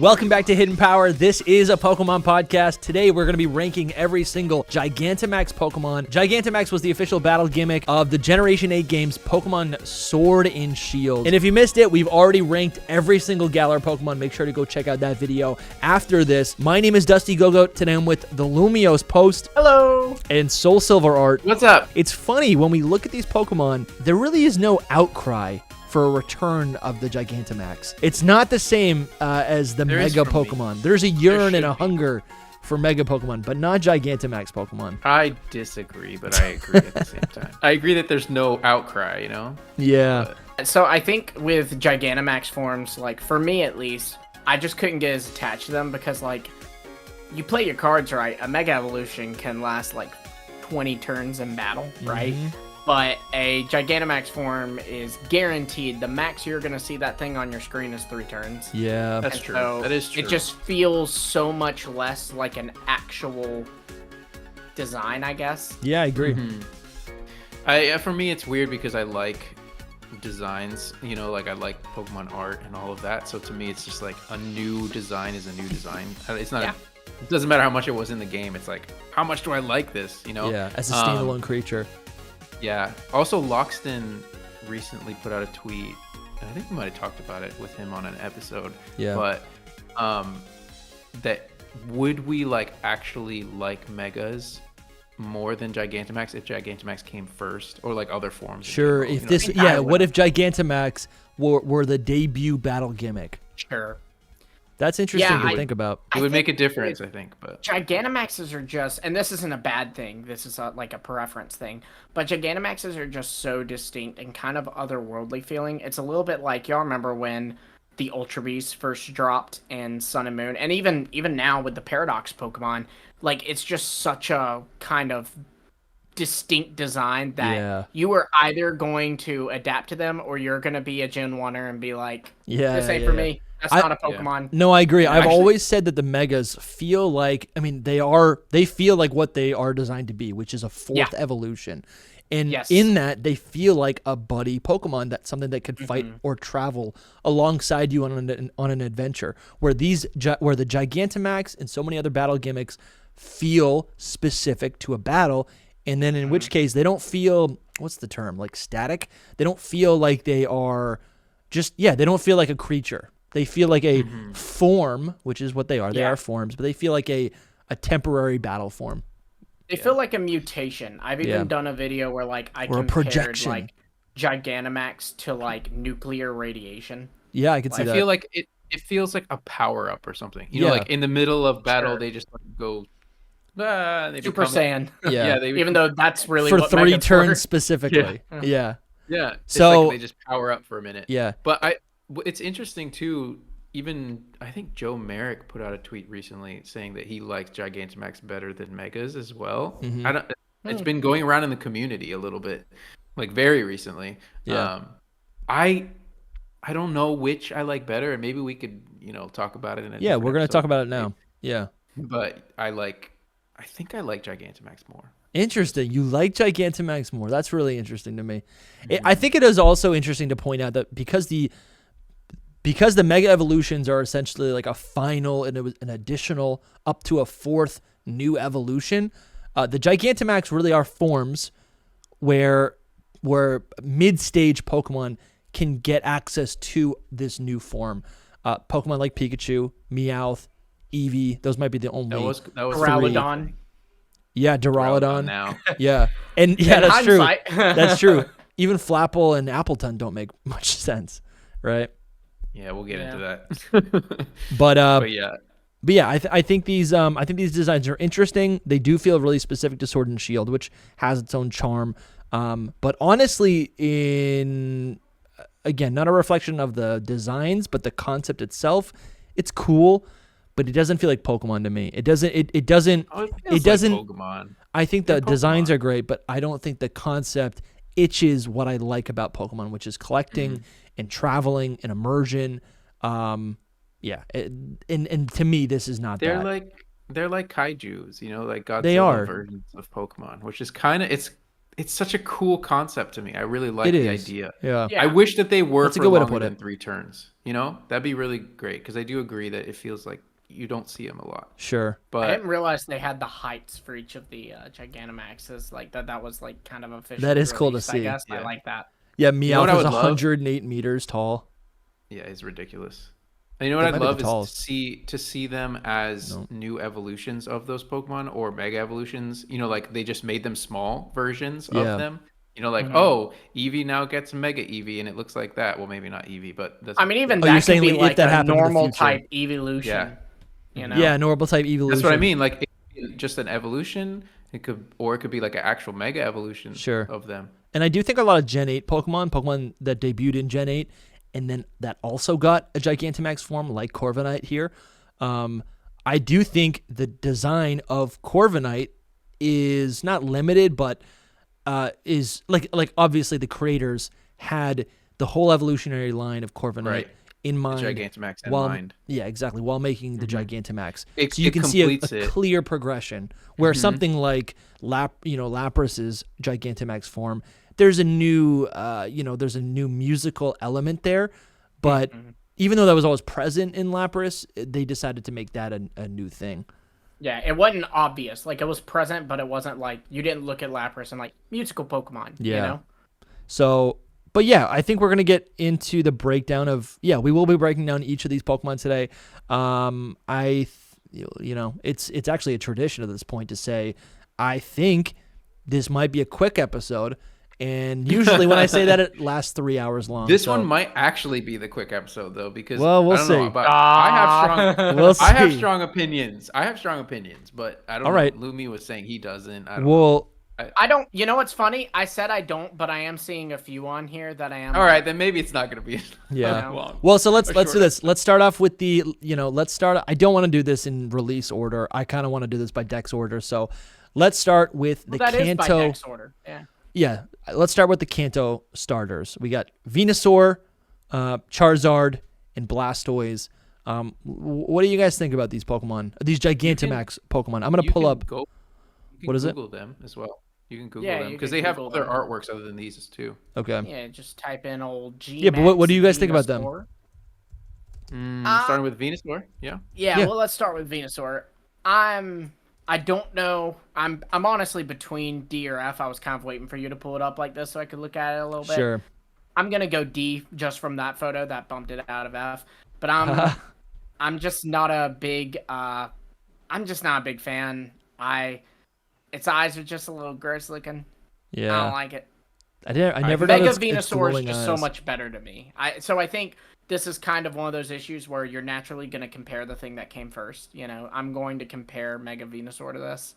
Welcome back to Hidden Power. This is a Pokemon podcast. Today, we're going to be ranking every single Gigantamax Pokemon. Gigantamax was the official battle gimmick of the Generation 8 games Pokemon Sword and Shield. And if you missed it, we've already ranked every single Galar Pokemon. Make sure to go check out that video after this. My name is DustyGogoat. Today, I'm with the LumiosePost. Hello. And Soul Silver Art. What's up? It's funny, when we look at these Pokemon, there really is no outcry for a return of the Gigantamax. It's not the same as the Mega Pokemon. There's a yearn and a hunger for Mega Pokemon, but not Gigantamax Pokemon. I disagree, but I agree at the same time. I agree that there's no outcry, you know? Yeah. So I think with Gigantamax forms, like for me at least, I just couldn't get as attached to them because like you play your cards right, a Mega Evolution can last like 20 turns in battle, right? But a Gigantamax form is guaranteed. The max you're going to see that thing on your screen is 3 turns. Yeah. That's true. So that is true. It just feels so much less like an actual design, I guess. Yeah, I agree. For me, it's weird because I like designs, you know, like I like Pokemon art and all of that. So to me, it's just like a new design is a new design. It's not, it doesn't matter how much it was in the game. It's like, how much do I like this, you know? Yeah, as a standalone creature. Yeah. Also, Loxton recently put out a tweet, and I think we might have talked about it with him on an episode. Yeah. But that would we like actually like Megas more than Gigantamax if Gigantamax came first, or like other forms? Sure. General, If this, yeah. What if Gigantamax were the debut battle gimmick? Sure. That's interesting to think about. It would make a difference, I think. But Gigantamaxes are just, and this isn't a bad thing, this is like a preference thing, but Gigantamaxes are just so distinct and kind of otherworldly feeling. It's a little bit like, y'all remember when the Ultra Beast first dropped in Sun and Moon, and even now with the Paradox Pokemon, like it's just such a kind of distinct design that you are either going to adapt to them or you're going to be a Gen 1er and be like, this ain't for me. That's not a Pokemon. No, I agree. I've always said that the Megas feel like, I mean, they feel like what they are designed to be, which is a fourth evolution. And in that, they feel like a buddy Pokemon, that's something that could fight or travel alongside you on an adventure. Where the Gigantamax and so many other battle gimmicks feel specific to a battle, and then in which case they don't feel, what's the term, like static? They don't feel like they are just, they don't feel like a creature. They feel like a form, which is what they are. They are forms, but they feel like a temporary battle form. They feel like a mutation. I've even done a video where like I compared like Gigantamax to like nuclear radiation. Yeah, I can see that. I feel like it feels like a power up or something. You know, like in the middle of battle, they just like go they Super Saiyan. Even though that's really for what 3 turns specifically. Yeah. It's so like they just power up for a minute. Yeah. But it's interesting too. Even I think Joe Merrick put out a tweet recently saying that he likes Gigantamax better than Megas as well. It's been going around in the community a little bit, like very recently. Yeah. I don't know which I like better, and maybe we could talk about it in a we're gonna talk about it now. Yeah. But I think I like Gigantamax more. Interesting. You like Gigantamax more. That's really interesting to me. I think it is also interesting to point out that because the Mega Evolutions are essentially like a final and it was an additional up to a 4th new evolution, the Gigantamax really are forms where mid-stage Pokemon can get access to this new form. Pokemon like Pikachu, Meowth, Eevee, those might be the only. That was Duraludon. Yeah, Duraludon. Now. Yeah. And that's true. That's true. Even Flapple and Appletun don't make much sense, right? Yeah, we'll get into that. But yeah, I think these designs are interesting. They do feel really specific to Sword and Shield, which has its own charm. But honestly, again, not a reflection of the designs, but the concept itself, it's cool, but it doesn't feel like Pokemon to me. It doesn't. It doesn't. It doesn't. Like Pokemon. I think the designs are great, but I don't think the concept itches what I like about Pokemon, which is collecting and traveling and immersion. And to me, this is not that. They're like kaijus, like Godzilla They are versions of Pokemon, which is kind of it's such a cool concept to me. I really like the idea. Yeah. I wish that they were That's a for good way to longer put than it. 3 turns. You know, that'd be really great because I do agree that it feels like you don't see them a lot. Sure. But I didn't realize they had the heights for each of the Gigantamaxes. Like that was like kind of official. That is cool to see. I guess Yeah. I like that. Yeah, Meowth what I is would love? 108 meters tall. yeah, it's ridiculous. And you know what That I'd might be love the is tallest. to see them as new evolutions of those Pokemon or mega evolutions. You know, like they just made them small versions Yeah. of them. You know, like oh, Eevee now gets a Mega Eevee, and it looks like that. Well, maybe not Eevee, but that's. I mean, even Oh, you're that saying could be if like that a happened in the normal future. type evolution. Yeah. You know? Yeah, normal type evolution. That's what I mean. Like just an evolution. It could be like an actual Mega evolution. Sure. Of them. And I do think a lot of Gen 8 Pokemon that debuted in Gen 8 and then that also got a Gigantamax form like Corviknight here. I do think the design of Corviknight is not limited, but is like obviously the creators had the whole evolutionary line of Corviknight in mind. The Gigantamax in mind. Yeah, exactly. While making the Gigantamax. It, so you it can see a completes clear progression where something like Lapras's Gigantamax form, there's a new there's a new musical element there, but even though that was always present in Lapras, they decided to make that a new thing. Yeah, it wasn't obvious. Like it was present, but it wasn't like you didn't look at Lapras and like musical Pokemon. Yeah. You know? So, but yeah, I think we're gonna get into the breakdown of we will be breaking down each of these Pokemon today. It's actually a tradition at this point to say I think this might be a quick episode. And usually when I say that, it lasts 3 hours long. This one might actually be the quick episode though, because we'll I don't see. know, but I have strong opinions. But I don't know. Lumi was saying he doesn't. I don't. You know what's funny? I said I don't, but I am seeing a few on here that I am. All right, then maybe it's not going to be. Long. Well, so let's do this. Let's start off with the. I don't want to do this in release order. I kind of want to do this by Dex order. So let's start with the Kanto. Is by Dex order. Yeah. Yeah, let's start with the Kanto starters. We got Venusaur, Charizard, and Blastoise. What do you guys think about these Pokemon? These Gigantamax Pokemon. I'm going to pull up. What is it? Google them as well. You can Google them because they have other artworks other than these too. Okay. Yeah, just type in old G. Yeah, but what do you guys think about them? Starting with Venusaur. Yeah. Yeah. Well, let's start with Venusaur. I don't know. I'm honestly between D or F. I was kind of waiting for you to pull it up like this so I could look at it a little bit. Sure. I'm gonna go D just from that photo that bumped it out of F. But I'm just not a big fan. Its eyes are just a little gross looking. Yeah. I don't like it. I never Mega noticed Venusaur is just eyes. so much better to me. So I think this is kind of one of those issues where you're naturally going to compare the thing that came first. You know, I'm going to compare Mega Venusaur to this.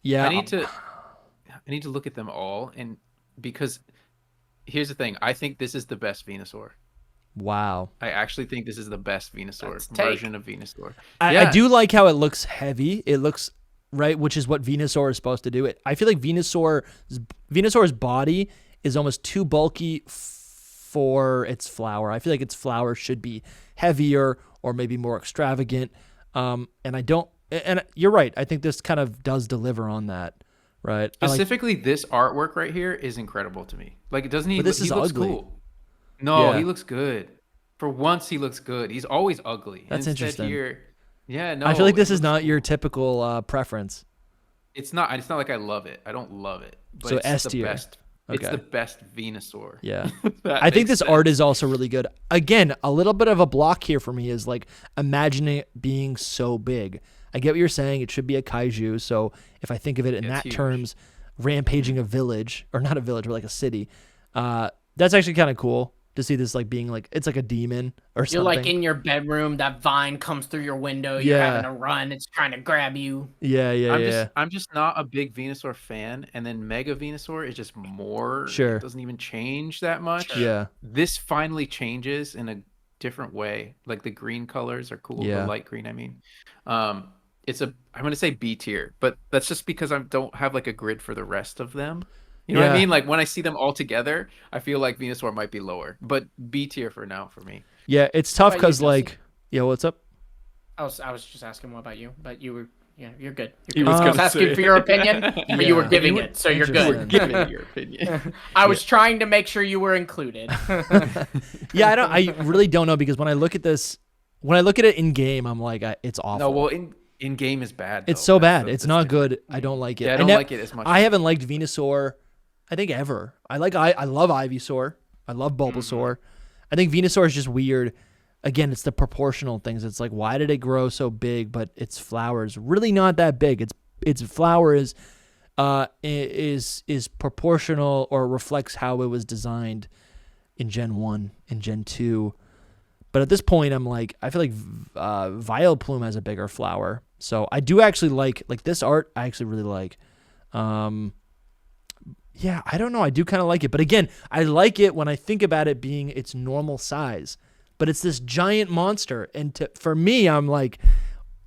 Yeah. I need to look at them all, and because here's the thing, I think this is the best Venusaur. Wow. I actually think this is the best Venusaur version of Venusaur. I do like how it looks heavy. It looks right, which is what Venusaur is supposed to do. I feel like Venusaur's body is almost too bulky for its flower. I feel like its flower should be heavier or maybe more extravagant. And you're right. I think this kind of does deliver on that, right? Specifically, this artwork right here is incredible to me. Like, doesn't he? But this is looks ugly. Cool. No, he looks good. For once, he looks good. He's always ugly. That's interesting. No. I feel like this is not your typical preference. It's not like I love it. I don't love it. But so it's S the tier. best. Okay. It's the best Venusaur. Yeah. I think this art is also really good. Again, a little bit of a block here for me is like imagining it being so big. I get what you're saying. It should be a kaiju. So if I think of it in that terms, rampaging a village, or not a village, but like a city, that's actually kind of cool to see this like being like, it's like a demon or something. You're like in your bedroom, that vine comes through your window, you're having to run, it's trying to grab you. I'm just not a big Venusaur fan, and then Mega Venusaur is just more. Sure. It doesn't even change that much. Sure. Yeah. This finally changes in a different way. Like the green colors are cool. Yeah. The light green, I mean. I'm gonna say B tier, but that's just because I don't have like a grid for the rest of them. You know what I mean? Like when I see them all together, I feel like Venusaur might be lower, but B tier for now for me. Yeah, it's tough because like, what's up? I was just asking what about you, but you were Yeah, you're good. You're good. I was asking for your opinion, but you were giving it, so you're good. Giving your opinion. I was trying to make sure you were included. Yeah, I really don't know because when I look at this, when I look at it in game, I'm like, it's awful. No, well, in game is bad. It's so bad. It's not good. I don't like it. Yeah, I don't like it as much. I haven't liked Venusaur, I think ever. I love Ivysaur. I love Bulbasaur. I think Venusaur is just weird. Again, it's the proportional things. It's like, why did it grow so big, but its flower is really not that big. Its flower is proportional or reflects how it was designed in Gen 1 and Gen 2. But at this point, I'm like, I feel like Vileplume has a bigger flower. So I do actually like this art. I actually really like. Yeah, I don't know. I do kind of like it. But again, I like it when I think about it being its normal size. But it's this giant monster. And for me, I'm like,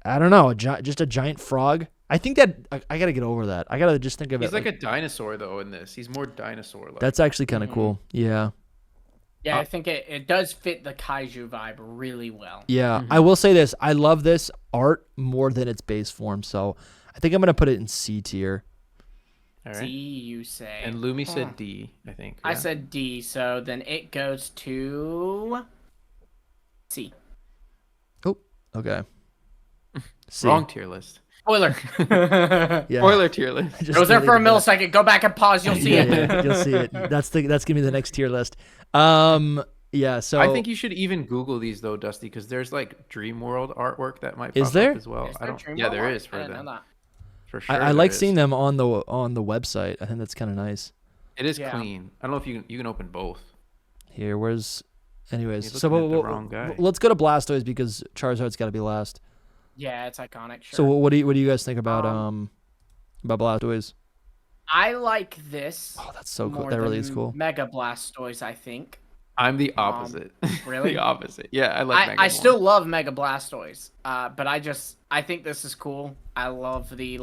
I don't know, just a giant frog. I think that I got to get over that. I got to just think of it. He's like a dinosaur, though, in this. He's more dinosaur-like. That's actually kind of cool. Yeah. Yeah, I think it does fit the kaiju vibe really well. Yeah, I will say this. I love this art more than its base form. So I think I'm going to put it in C tier. All right. D, you say. And Lumi said D, I think. I said D, so then it goes to C. Oh, okay. C. Wrong tier list. Spoiler. Yeah. Spoiler tier list. It was there for a millisecond. Go back and pause. You'll see it. Yeah, you'll see it. That's gonna be the next tier list. Yeah. So I think you should even Google these though, Dusty, because there's like Dream World artwork that might is pop there up as well. I don't. Yeah, there is for them. For sure. I like seeing them on the website. I think that's kind of nice. It is clean. I don't know if you can open both. Here, anyways, so wrong guy. Let's go to Blastoise because Charizard's got to be last. Yeah, it's iconic. Sure. So what do you guys think about Blastoise? I like this. Oh, that's so cool. That really is cool. Mega Blastoise, I think. I'm the opposite. Really? The opposite. Yeah, I like Mega. I still love Mega Blastoise, but I think this is cool. I love the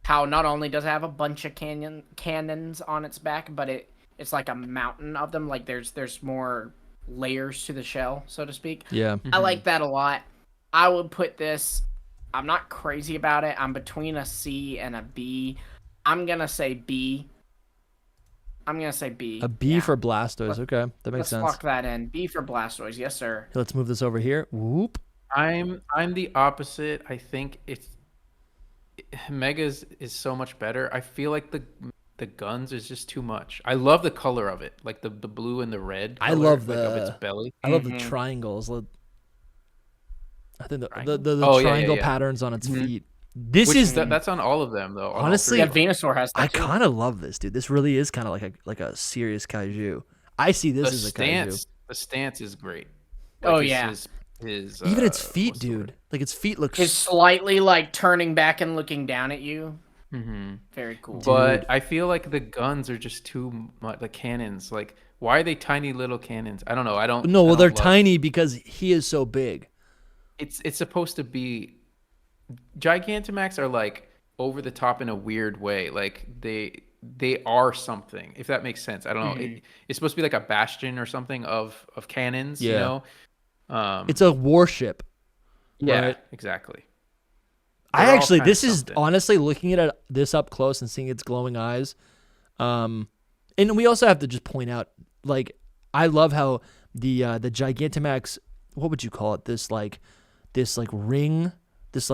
how not only does it have a bunch of cannons on its back, but it's like a mountain of them. Like there's more layers to the shell, so to speak. Yeah. I like that a lot. I would put this. I'm not crazy about it. I'm between a C and a B. I'm gonna say B. A B for Blastoise. Okay, that makes sense. Let's lock that in. B for Blastoise. Yes, sir. Let's move this over here. Whoop. I'm the opposite. I think Megas is so much better. I feel like the guns is just too much. I love the color of it, like the blue and the red color, I love of its belly. I love the triangles. I think the triangle patterns on its feet. That's on all of them though. Honestly, Venusaur has that. I kind of love this, dude. This really is kind of like a serious kaiju. I see this as a kaiju. The stance is great. His even its feet, dude. Like its feet look. It's slightly turning back and looking down at you. Mm-hmm. Very cool. But I feel like the guns are just too much. The cannons, why are they tiny little cannons? I don't know. No, they're tiny because he is so big. It's supposed to be. Gigantamax are over the top in a weird way. They are something, if that makes sense. I don't know. It's supposed to be like a bastion or something of cannons. Yeah. You know, it's a warship. Yeah, right? Exactly. This is honestly looking at this up close and seeing its glowing eyes. And we also have to just point out, I love how the Gigantamax, what would you call it? This ring. This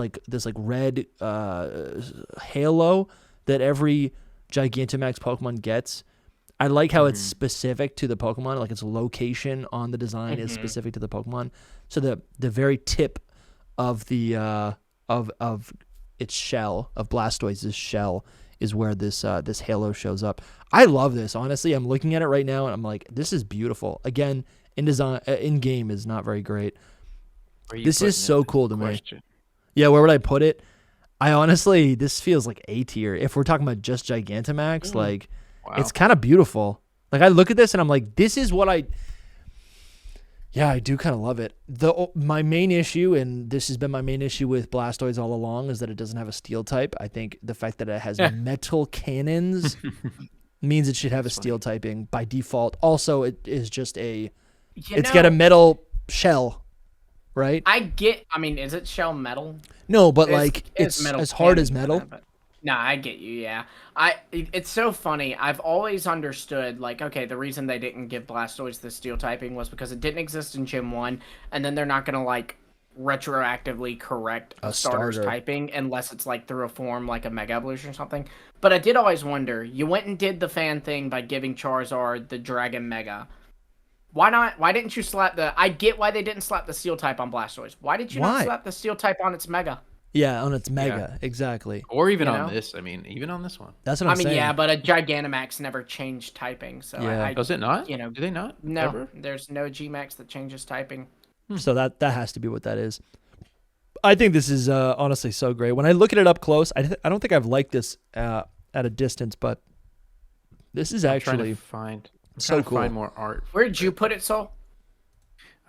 red halo that every Gigantamax Pokemon gets. I like how it's specific to the Pokemon, like its location on the design is specific to the Pokemon. So the very tip of the of its shell, of Blastoise's shell, is where this halo shows up. I love this. Honestly, I'm looking at it right now and I'm like, this is beautiful. Again, in game is not very great. This is so cool to me. Yeah, where would I put it? This feels like A tier. If we're talking about just Gigantamax, it's kind of beautiful. I look at this and I'm like, this is what I do kind of love it. My main issue, and this has been my main issue with Blastoise all along, is that it doesn't have a steel type. I think the fact that it has metal cannons means it should have a steel typing by default. Also, it is just it's got a metal shell. right? I mean, is it shell metal? No, but like it's as hard as metal. No, I get you. Yeah, it's so funny. I've always understood, like, okay, the reason they didn't give Blastoise the steel typing was because it didn't exist in Gen 1, and then they're not gonna like retroactively correct a starter's typing unless it's like through a form like a Mega Evolution or something. But I did always wonder, you went and did the fan thing by giving Charizard the Dragon Mega. Why not? Why didn't you slap the... I get why they didn't slap the Steel type on Blastoise. Why did you not slap the Steel type on its Mega? Yeah, on its Mega, exactly. Or even on this. I mean, even on this one. That's what I'm saying. Yeah, but a Gigantamax never changed typing. So does it not? You know, do they not? No, ever? There's no Gmax that changes typing. So that has to be what that is. I think this is honestly so great. When I look at it up close, I don't think I've liked this at a distance, but this is actually find so cool. Find more art. Where did you put it, Sol?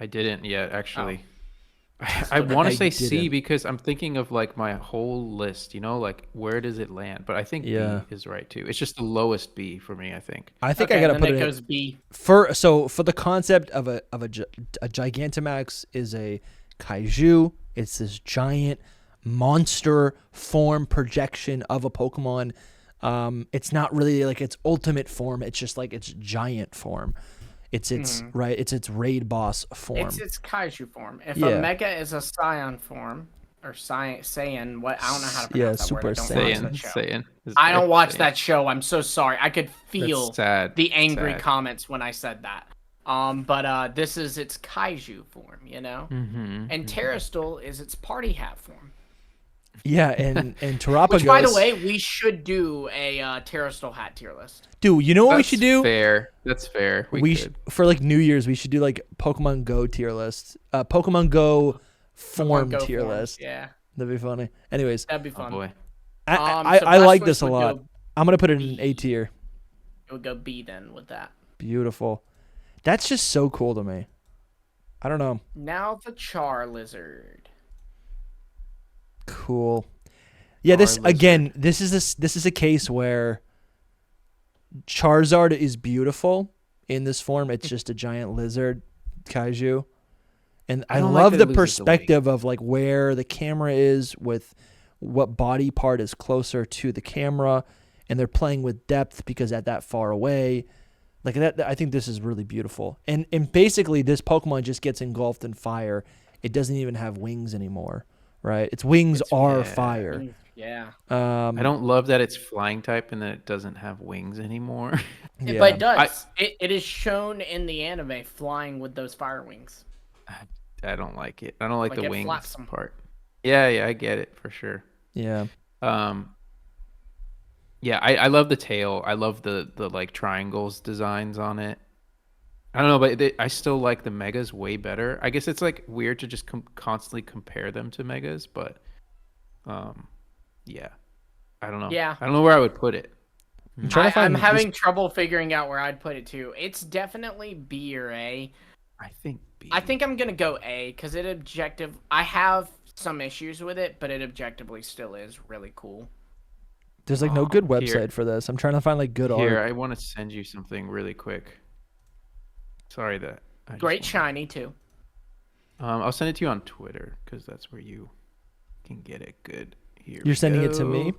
I didn't yet, actually. I want to say C because I'm thinking of like my whole list, you know, like where does it land? But I think B is right too. It's just the lowest B for me, I think. I think I gotta put it goes B. For the concept of a Gigantamax is a kaiju. It's this giant monster form projection of a Pokemon. It's not really like its ultimate form. It's just like its giant form. It's its its raid boss form. It's its kaiju form. If a Mega is a Scion form or Saiyan, what I don't know how to pronounce that Super word. Saiyan. I don't watch that show. I'm so sorry. I could feel the angry sad comments when I said that. But this is its kaiju form, you know? And Terrastal is its party hat form. Yeah, and Terapagos. Which, by the way, we should do a Terrastal hat tier list. Dude, you know what we should do? That's fair. For like New Year's, we should do like Pokemon Go tier list. Pokemon Go form tier list. Yeah. That'd be funny. Anyways. That'd be fun. Oh boy. I like this a lot. I'm going to put it in A tier. It would go B then with that. Beautiful. That's just so cool to me. I don't know. Now the Charizard. Cool. Yeah, this is a case where Charizard is beautiful in this form. It's just a giant lizard kaiju. And I love the perspective of like where the camera is with what body part is closer to the camera, and they're playing with depth because at that far away. Like that, I think this is really beautiful. And basically this Pokemon just gets engulfed in fire. It doesn't even have wings anymore, right? Its wings are fire. Yeah. I don't love that it's flying type and that it doesn't have wings anymore. Yeah. But it does. It is shown in the anime flying with those fire wings. I don't like it. I don't like the wings part. Yeah, I get it for sure. Yeah. Yeah, I love the tail. I love the like triangles designs on it. I don't know, but I still like the Megas way better. I guess it's like weird to just constantly compare them to Megas, but yeah, I don't know. Yeah, I don't know where I would put it. I'm having trouble figuring out where I'd put it too. It's definitely B or A. I think B. I think I'm gonna go A because I have some issues with it, but it objectively still is really cool. There's like no good website for this. I'm trying to find like good art. Here, I want to send you something really quick. Sorry that. Great shiny too. I'll send it to you on Twitter because that's where you can get it good. Here. You're sending it to me?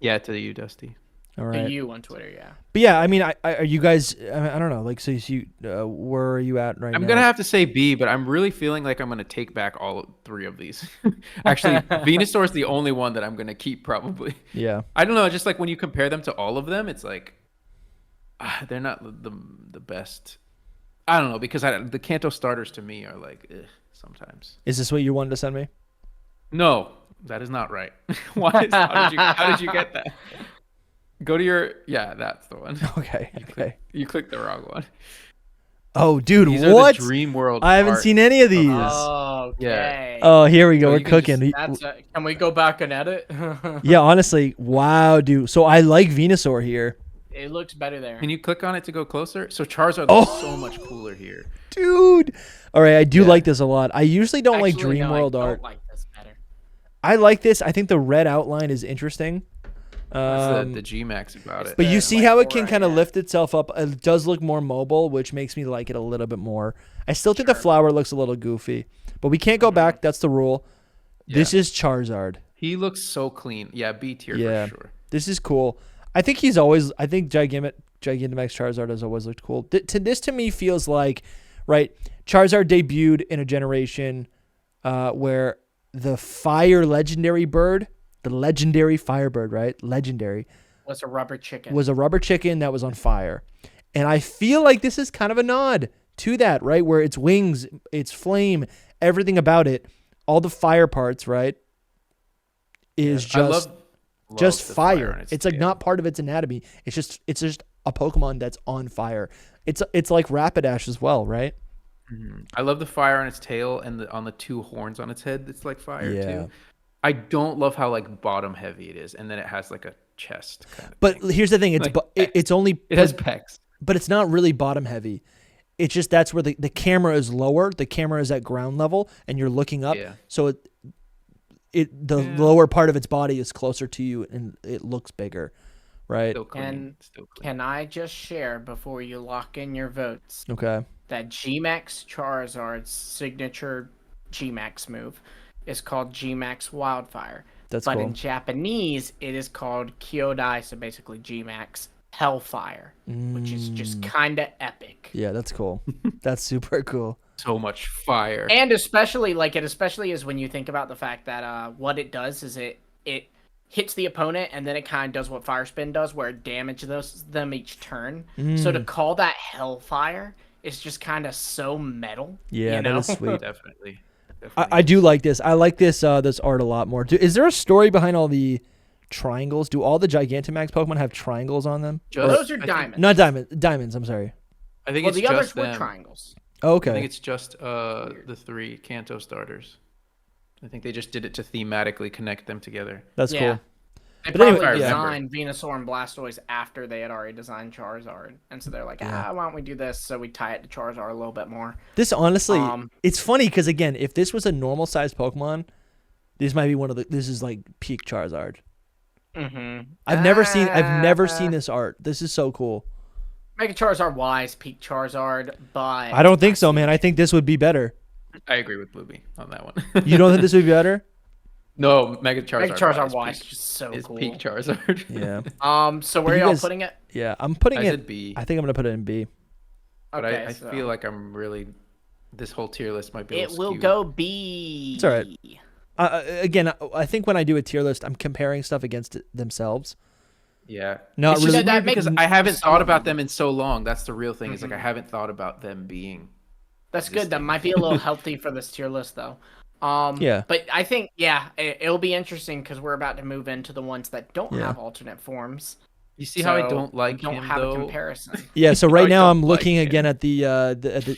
Yeah, to you, Dusty. All right. To you on Twitter, yeah. But yeah, I mean, are you guys? I don't know. Like, so you, where are you at right now? I'm gonna have to say B, but I'm really feeling like I'm gonna take back all 3 of these. Actually, Venusaur is the only one that I'm gonna keep probably. Yeah. I don't know. Just like when you compare them to all of them, it's like they're not the best. I don't know because the Kanto starters to me are like sometimes. Is this what you wanted to send me? No, that is not right. How did you get that? Go to your that's the one. Okay. You clicked the wrong one. Oh, dude, these what? Are the Dream World I haven't seen any of these. Oh, okay. Yeah. Oh, here we go. We're cooking. Can we go back and edit? Yeah, honestly, wow, dude. So I like Venusaur here. It looks better there. Can you click on it to go closer? So Charizard looks so much cooler here. Dude. All right, I do like this a lot. I usually don't like Dream World art. I like this better. I like this. I think the red outline is interesting. That's the G-Max about it. But you see how it can kind of lift itself up. It does look more mobile, which makes me like it a little bit more. I still think the flower looks a little goofy. But we can't go back. That's the rule. Yeah. This is Charizard. He looks so clean. Yeah, B tier for sure. This is cool. I think Gigantamax Charizard has always looked cool. This to me feels like, right, Charizard debuted in a generation where the fire legendary bird, the legendary firebird, right? Legendary. Was a rubber chicken. Was a rubber chicken that was on fire. And I feel like this is kind of a nod to that, right? Where its wings, its flame, everything about it, all the fire parts, right? Is just fire. It's like not part of its anatomy. It's just a Pokemon that's on fire. It's like Rapidash as well, right? Mm-hmm. I love the fire on its tail and on the 2 horns on its head. It's like fire too. I don't love how like bottom heavy it is, and then it has like a chest. Kind of thing. Here's the thing: it's only it has pecs, but it's not really bottom heavy. It's just that's where the camera is lower. The camera is at ground level, and you're looking up. Yeah. So the lower part of its body is closer to you, and it looks bigger, right? Still clean. Can I just share before you lock in your votes? Okay. That Gmax Charizard's signature Gmax move is called Gmax Wildfire. But cool. In Japanese, it is called Kyodai, so basically Gmax Hellfire, which is just kind of epic. Yeah, that's cool. That's super cool. So much fire. And especially is when you think about the fact that what it does is it hits the opponent, and then it kind of does what Fire Spin does, where it damages them each turn. So to call that Hellfire is just kind of so metal. Yeah, you know? that is sweet. Definitely. I do like this. I like this art a lot more. Is there a story behind all the triangles? Do all the Gigantamax Pokemon have triangles on them? Those are diamonds. Not diamonds. I'm sorry. I think it's the just others them. were triangles. Oh, okay. I think it's just the 3 Kanto starters. I think they just did it to thematically connect them together. That's cool. They probably designed Venusaur and Blastoise after they had already designed Charizard. And so they're like, why don't we do this so we tie it to Charizard a little bit more? This honestly, it's funny because, again, if this was a normal-sized Pokemon, this might be this is like peak Charizard. Mm-hmm. I've never seen this art. This is so cool. Mega Charizard wise, peak Charizard, but... I don't think so, man. I think this would be better. I agree with Blueby on that one. You don't think this would be better? No, Mega Charizard wise is just so is cool. peak Charizard. Yeah. So where are y'all putting it? Yeah, I'm putting it... I said B. I think I'm going to put it in B. But okay, I feel like I'm really... This whole tier list might be a little will skewed. go B. It's all right. Again, I think when I do a tier list, I'm comparing stuff against themselves. Yeah. Not it's really. Just because I haven't thought about them in so long. That's the real thing. Is like I haven't thought about them being... That's good. That might be a little healthy for this tier list, though. Yeah. But I think, it'll be interesting because we're about to move into the ones that don't have alternate forms. You see how I don't like him, don't have though? a comparison. Yeah, so right now I'm looking again at the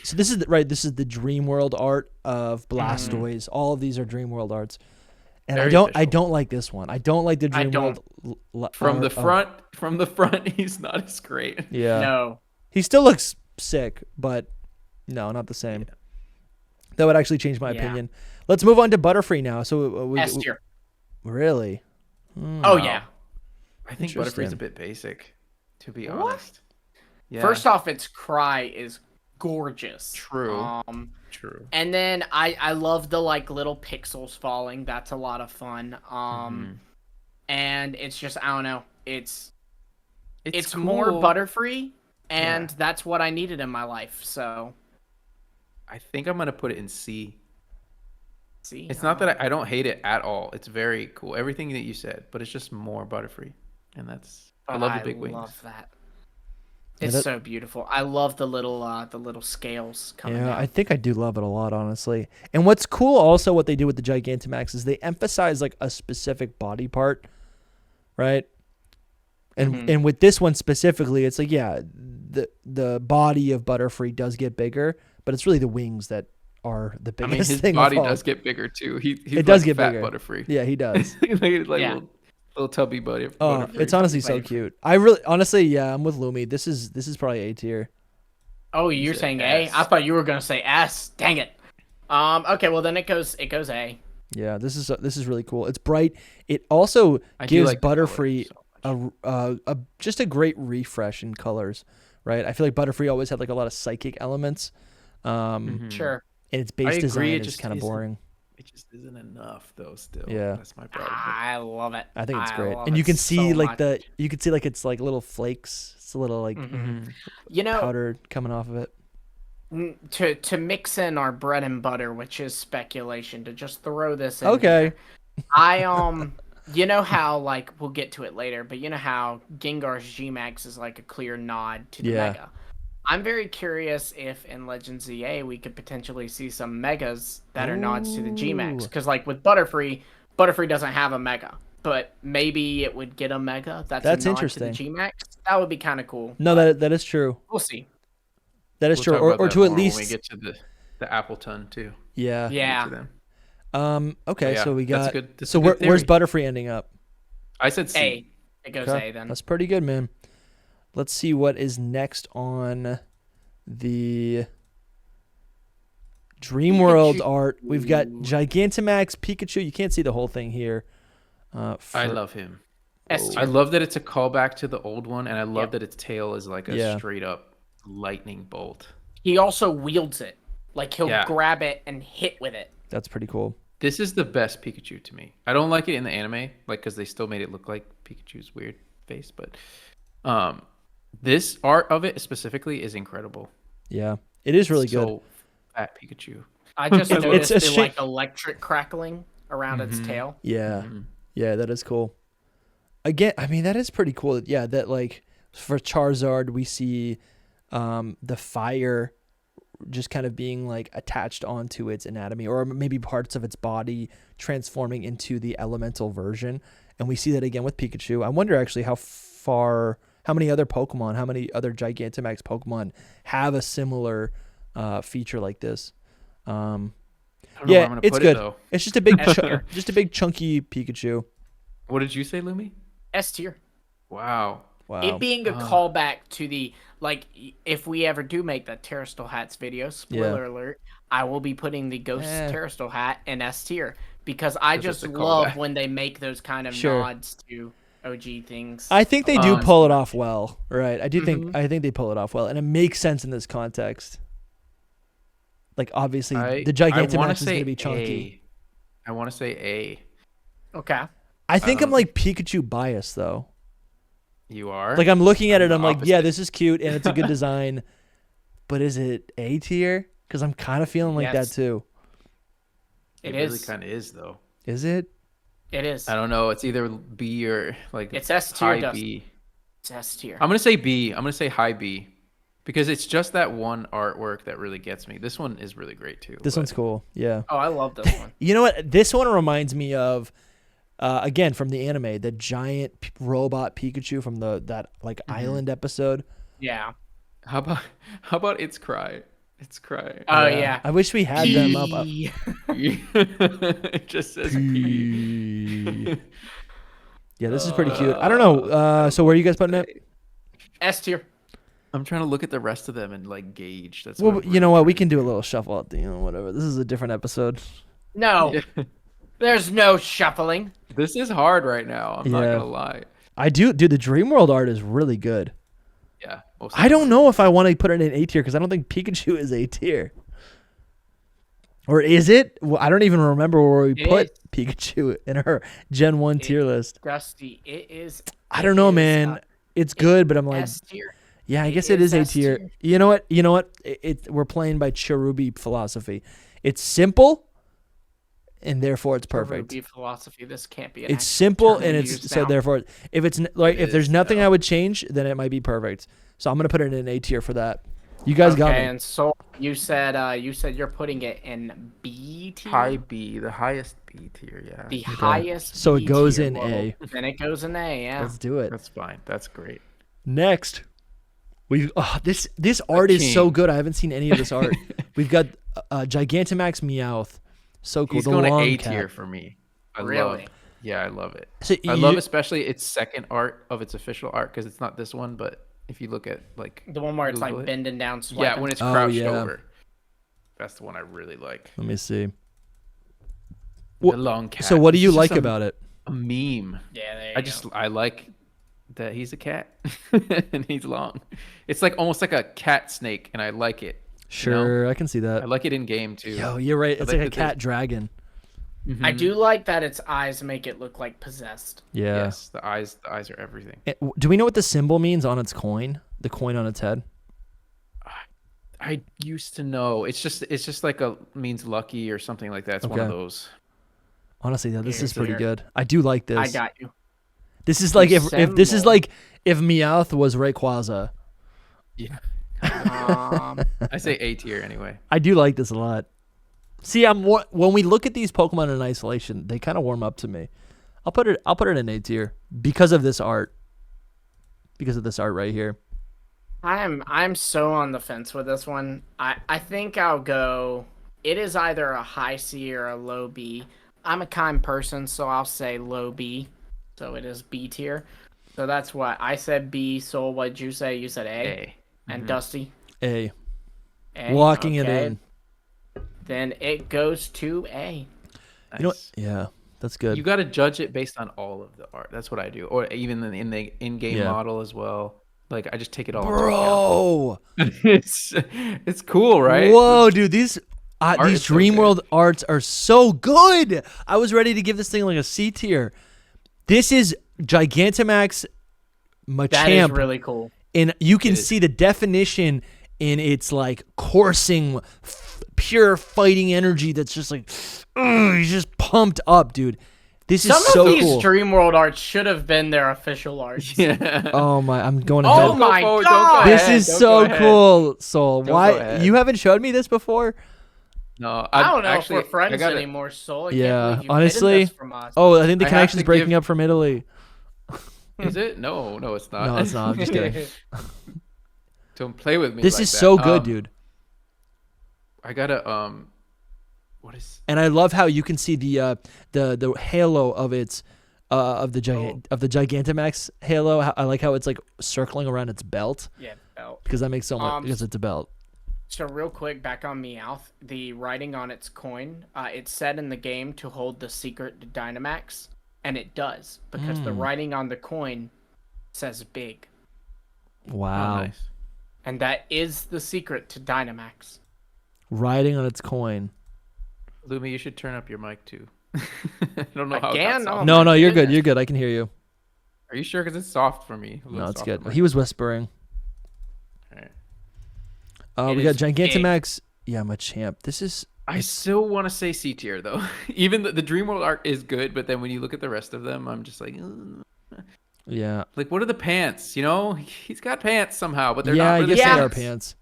so this is the Dream World art of Blastoise. All of these are Dream World arts. And I don't like this one. I don't like the Dream World from the front he's not as great. Yeah. No. He still looks sick, but no, not the same. Yeah. That would actually change my opinion. Let's move on to Butterfree now. So S tier. Really? Oh yeah. I think Butterfree's a bit basic, to be honest. Yeah. First off, its cry is gorgeous. True. True. And then I love the like little pixels falling. That's a lot of fun. And it's just I don't know. It's cool. More Butterfree, and that's what I needed in my life. So I think I'm gonna put it in C. C. It's not that I don't hate it at all. It's very cool. Everything that you said, but it's just more Butterfree, and that's I love the big wings. I love that. It's so beautiful. I love the little scales coming down. I think I do love it a lot, honestly. And what's cool also what they do with the Gigantamax is they emphasize like a specific body part, right? And with this one specifically, it's like the body of Butterfree does get bigger, but it's really the wings that are the biggest his thing. His body does get bigger too. It does get fat bigger. Butterfree. Yeah, he does. Little tubby buddy. Oh, it's honestly so cute. I'm with Lumi. This is probably A tier. Oh, you're saying A? I thought you were gonna say S. Dang it. Okay, well then it goes A. Yeah, this is really cool. It's bright. It also gives Butterfree just a great refresh in colors, right? I feel like Butterfree always had like a lot of psychic elements. Sure. and its base design is kind of boring. It just isn't enough though. Still, Yeah, that's my problem. I love it. I think it's great, and you can see like it's like little flakes. It's a little like powder coming off of it. To mix in our bread and butter, which is speculation, to just throw this in. Okay. Here, you know how, like, we'll get to it later, but you know how Gengar's Gmax is like a clear nod to the Mega. I'm very curious if in Legends ZA we could potentially see some Megas that are nods to the Gmax. Because, like, with Butterfree doesn't have a Mega. But maybe it would get a Mega that's a nod interesting. to the Gmax. That would be kind of cool. No, that is true. We'll see. That is true. Or to at least... when we get to the Appletun, too. Yeah. Yeah. Okay, so we got... So where's Butterfree ending up? I said C. A. It goes A then. That's pretty good, man. Let's see what is next on the Dream World art. We've got Gigantamax Pikachu. You can't see the whole thing here. I love him. S-tier. I love that it's a callback to the old one, and I love that its tail is like a straight up lightning bolt. He also wields it. Like, he'll grab it and hit with it. That's pretty cool. This is the best Pikachu to me. I don't like it in the anime, like, because they still made it look like Pikachu's weird face, but this art of it specifically is incredible. Yeah, it is really good. So fat Pikachu. I just noticed it's the like electric crackling around its tail. Yeah, yeah, that is cool. Again, I mean, that is pretty cool. Yeah, that like for Charizard, we see the fire just kind of being like attached onto its anatomy, or maybe parts of its body transforming into the elemental version. And we see that again with Pikachu. I wonder actually how many other Gigantamax Pokemon have a similar feature like this. It's good. It's just a big, chunky Pikachu. What did you say, Lumi? S tier. Wow. It being a callback to the, like, if we ever do make that Terrastal Hats video, spoiler alert, I will be putting the Ghost Terrastal Hat in S tier, because I just love when they make those kind of nods to OG things. I think they do pull it off well, right? I think they pull it off well, and it makes sense in this context. Like, obviously, the Gigantamax is going to be chunky. I want to say A. Okay. I think I'm like Pikachu biased though. You are? Like, I'm looking at it, I'm like, yeah, this is cute and it's a good design, but is it A tier? Because I'm kind of feeling like that too. It really kind of is though. Is it? It is. I don't know. It's either B or like it's S tier. High B. It's S tier. I'm gonna say B. I'm gonna say high B, because it's just that one artwork that really gets me. This one is really great too. This one's cool. Yeah. Oh, I love this one. You know what? This one reminds me of, again, from the anime, the giant robot Pikachu from that island epised. Yeah. How about its cry? It's crying. Oh yeah. I wish we had them up. It just says P. Yeah, this is pretty cute. I don't know. So where are you guys putting it? S tier. I'm trying to look at the rest of them and like gauge. That's well, you know what? We can do a little shuffle at the end, whatever. This is a different episode. No, there's no shuffling. This is hard right now. I'm not gonna lie. I do. Dude, the Dream World art is really good. Yeah. I don't know if I want to put it in A tier because I don't think Pikachu is A tier. Or is it? Well, I don't even remember where we put Pikachu in our Gen 1 tier list. Dusty, it is. I don't know, man. It's good, but I'm like, S tier. Yeah, I guess it is A tier. You know what? We're playing by Cherubi philosophy. It's simple, and therefore it's perfect. Cherubi philosophy. This can't be. It's simple, and it's so therefore, if there's nothing I would change, then it might be perfect. So I'm gonna put it in A tier for that. You guys got me. And so you said you're putting it in B tier. High B, the highest B tier. Yeah. The highest. So B it goes tier. in A. Then it goes in A. Yeah. Let's do it. That's fine. That's great. Next, this art is so good. I haven't seen any of this art. We've got Gigantamax Meowth. So cool. He's going to A tier for me. I love it. So I love especially its second art of its official art, because it's not this one, but if you look at like the one where it's like bending down, swiping. Yeah, when it's crouched over. That's the one I really like. Let me see. The long cat. So what do you like about it? A meme. Yeah, there you go. I like that he's a cat and he's long. It's like almost like a cat snake, and I like it. Sure, You know? I can see that. I like it in game too. Yo, you're right. It's like a cat dragon. I do like that its eyes make it look like possessed. Yeah. Yes, the eyes are everything. Do we know what the symbol means on its coin? The coin on its head? I used to know. It's just like means lucky or something like that. It's one of those. Honestly, though, this is pretty good. I do like this. I got you. This is like if this is like if Meowth was Rayquaza. Yeah. I say A tier anyway. I do like this a lot. See, when we look at these Pokemon in isolation, they kind of warm up to me. I'll put it in A tier because of this art. Because of this art right here. I'm so on the fence with this one. I think I'll go. It is either a high C or a low B. I'm a kind person, so I'll say low B. So it is B tier. So that's what I said. B. Soul, what'd you say? You said A. And Dusty. A. A. Locking it in. Then it goes to A. Nice. You know what? Yeah, that's good. You got to judge it based on all of the art. That's what I do, or even in the in-game model as well. Like I just take it all. Bro, it's cool, right? Whoa, dude, these Dream World arts are so good. I was ready to give this thing like a C tier. This is Gigantamax Machamp. That is really cool. And you can see the definition in its like coursing, pure fighting energy. That's just like, he's just pumped up, dude. This is so cool. Some of these Dream World arts should have been their official arts. Yeah. Oh my, I'm going ahead. Oh my god, this is so cool. Soul, why you haven't showed me this before? No, I don't know if we're friends anymore, Soul. Yeah, honestly. Oh, I think the connection's breaking up from Italy. Is it? No, it's not. No, it's not. I'm just kidding. Don't play with me. This is so good, dude. I gotta what is? And I love how you can see the halo of its of the Gigantamax halo. I like how it's like circling around its belt. Yeah, belt. Because that makes so much because it's a belt. So real quick, back on Meowth, the writing on its coin, it's said in the game to hold the secret to Dynamax, and it does because the writing on the coin says big. Wow. Oh, nice. And that is the secret to Dynamax. Writing on its coin. Lumi, you should turn up your mic too. I don't know Again? how. No, you're good. You're good. I can hear you. Are you sure? Because it's soft for me. No, it's good. He was whispering. All right. We got Gigantamax. Yeah, Machamp. This is. I still want to say C tier though. Even the Dream World art is good, but then when you look at the rest of them, I'm just like. Yeah. Like, what are the pants? You know, he's got pants somehow, but they're not really pants. Yeah, I guess they are pants.